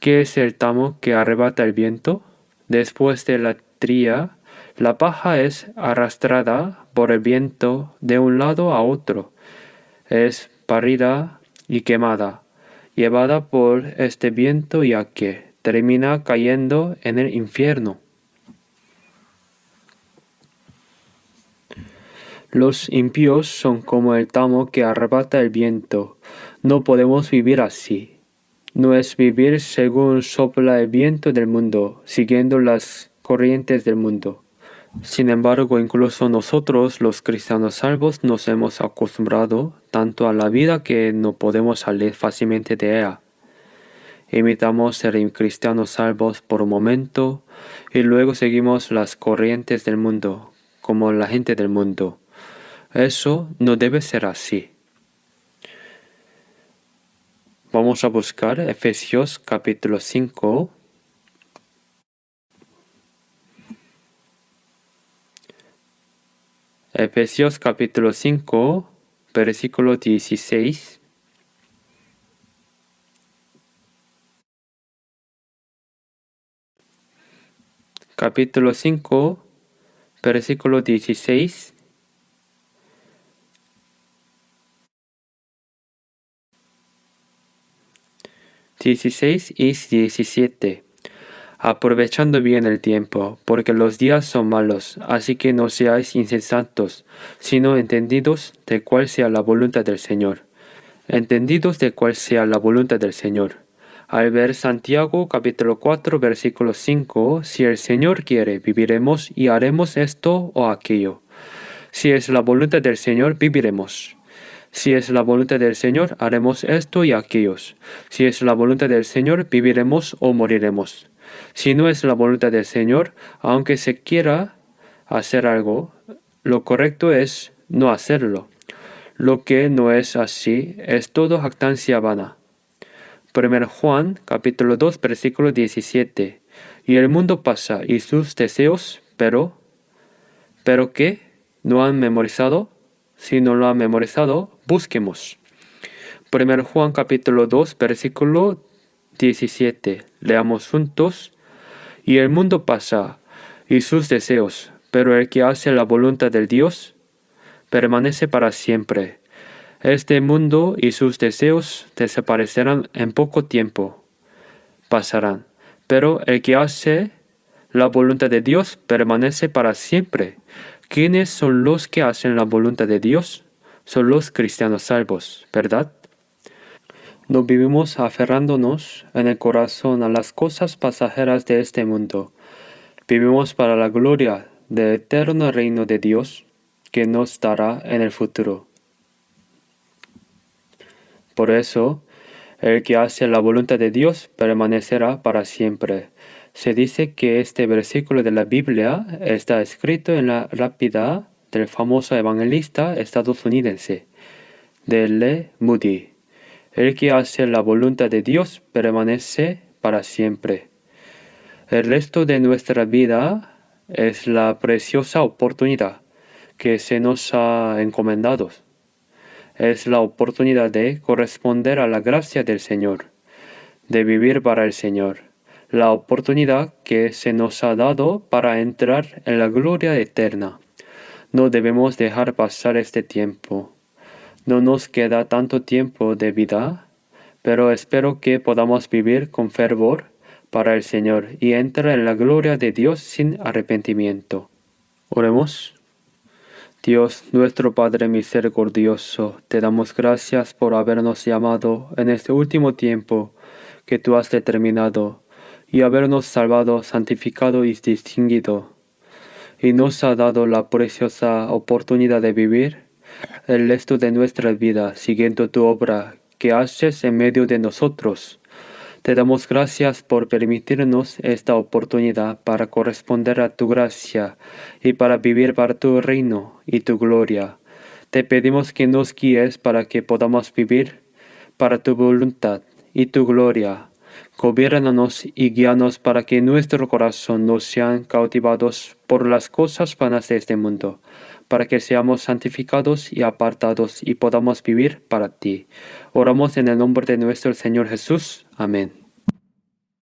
¿Qué es el tamo que arrebata el viento? Después de la tría, la paja es arrastrada por el viento de un lado a otro. Es barrida y quemada, llevada por este viento ya que termina cayendo en el infierno. Los impíos son como el tamo que arrebata el viento. No podemos vivir así. No es vivir según sopla el viento del mundo, siguiendo las corrientes del mundo. Sin embargo, incluso nosotros, los cristianos salvos, nos hemos acostumbrado tanto a la vida que no podemos salir fácilmente de ella. Imitamos ser cristianos salvos por un momento y luego seguimos las corrientes del mundo, como la gente del mundo. Eso no debe ser así. Vamos a buscar Efesios capítulo 5. Efesios capítulo 5, versículo 16. Capítulo 5, versículo 16. Y 17. Aprovechando bien el tiempo, porque los días son malos, así que no seáis insensatos, sino entendidos de cuál sea la voluntad del Señor. Entendidos de cuál sea la voluntad del Señor. Al ver Santiago capítulo 4 versículo 5, si el Señor quiere, viviremos y haremos esto o aquello. Si es la voluntad del Señor, viviremos. Si es la voluntad del Señor, haremos esto y aquellos. Si es la voluntad del Señor, viviremos o moriremos. Si no es la voluntad del Señor, aunque se quiera hacer algo, lo correcto es no hacerlo. Lo que no es así es todo jactancia vana. 1 Juan capítulo 2 versículo 17. Y el mundo pasa y sus deseos, pero ¿qué? ¿No han memorizado? Si no lo han memorizado, busquemos. 1 Juan capítulo 2 versículo 17. Leamos juntos. Y el mundo pasa y sus deseos, pero el que hace la voluntad de Dios permanece para siempre. Este mundo y sus deseos desaparecerán en poco tiempo, pasarán, pero el que hace la voluntad de Dios permanece para siempre. ¿Quiénes son los que hacen la voluntad de Dios? Son los cristianos salvos, ¿verdad? No vivimos aferrándonos en el corazón a las cosas pasajeras de este mundo. Vivimos para la gloria del eterno reino de Dios que nos dará en el futuro. Por eso, el que hace la voluntad de Dios permanecerá para siempre. Se dice que este versículo de la Biblia está escrito en la lápida del famoso evangelista estadounidense, de L. Moody. El que hace la voluntad de Dios permanece para siempre. El resto de nuestra vida es la preciosa oportunidad que se nos ha encomendado. Es la oportunidad de corresponder a la gracia del Señor, de vivir para el Señor, la oportunidad que se nos ha dado para entrar en la gloria eterna. No debemos dejar pasar este tiempo. No nos queda tanto tiempo de vida, pero espero que podamos vivir con fervor para el Señor y entrar en la gloria de Dios sin arrepentimiento. Oremos. Dios, nuestro Padre misericordioso, te damos gracias por habernos llamado en este último tiempo que tú has determinado y habernos salvado, santificado y distinguido. Y nos ha dado la preciosa oportunidad de vivir el resto de nuestra vida siguiendo tu obra que haces en medio de nosotros. Te damos gracias por permitirnos esta oportunidad para corresponder a tu gracia y para vivir para tu reino y tu gloria. Te pedimos que nos guíes para que podamos vivir para tu voluntad y tu gloria. Gobiérnanos y guíanos para que nuestro corazón no sean cautivados por las cosas vanas de este mundo, para que seamos santificados y apartados y podamos vivir para ti. Oramos en el nombre de nuestro Señor Jesús. Amén.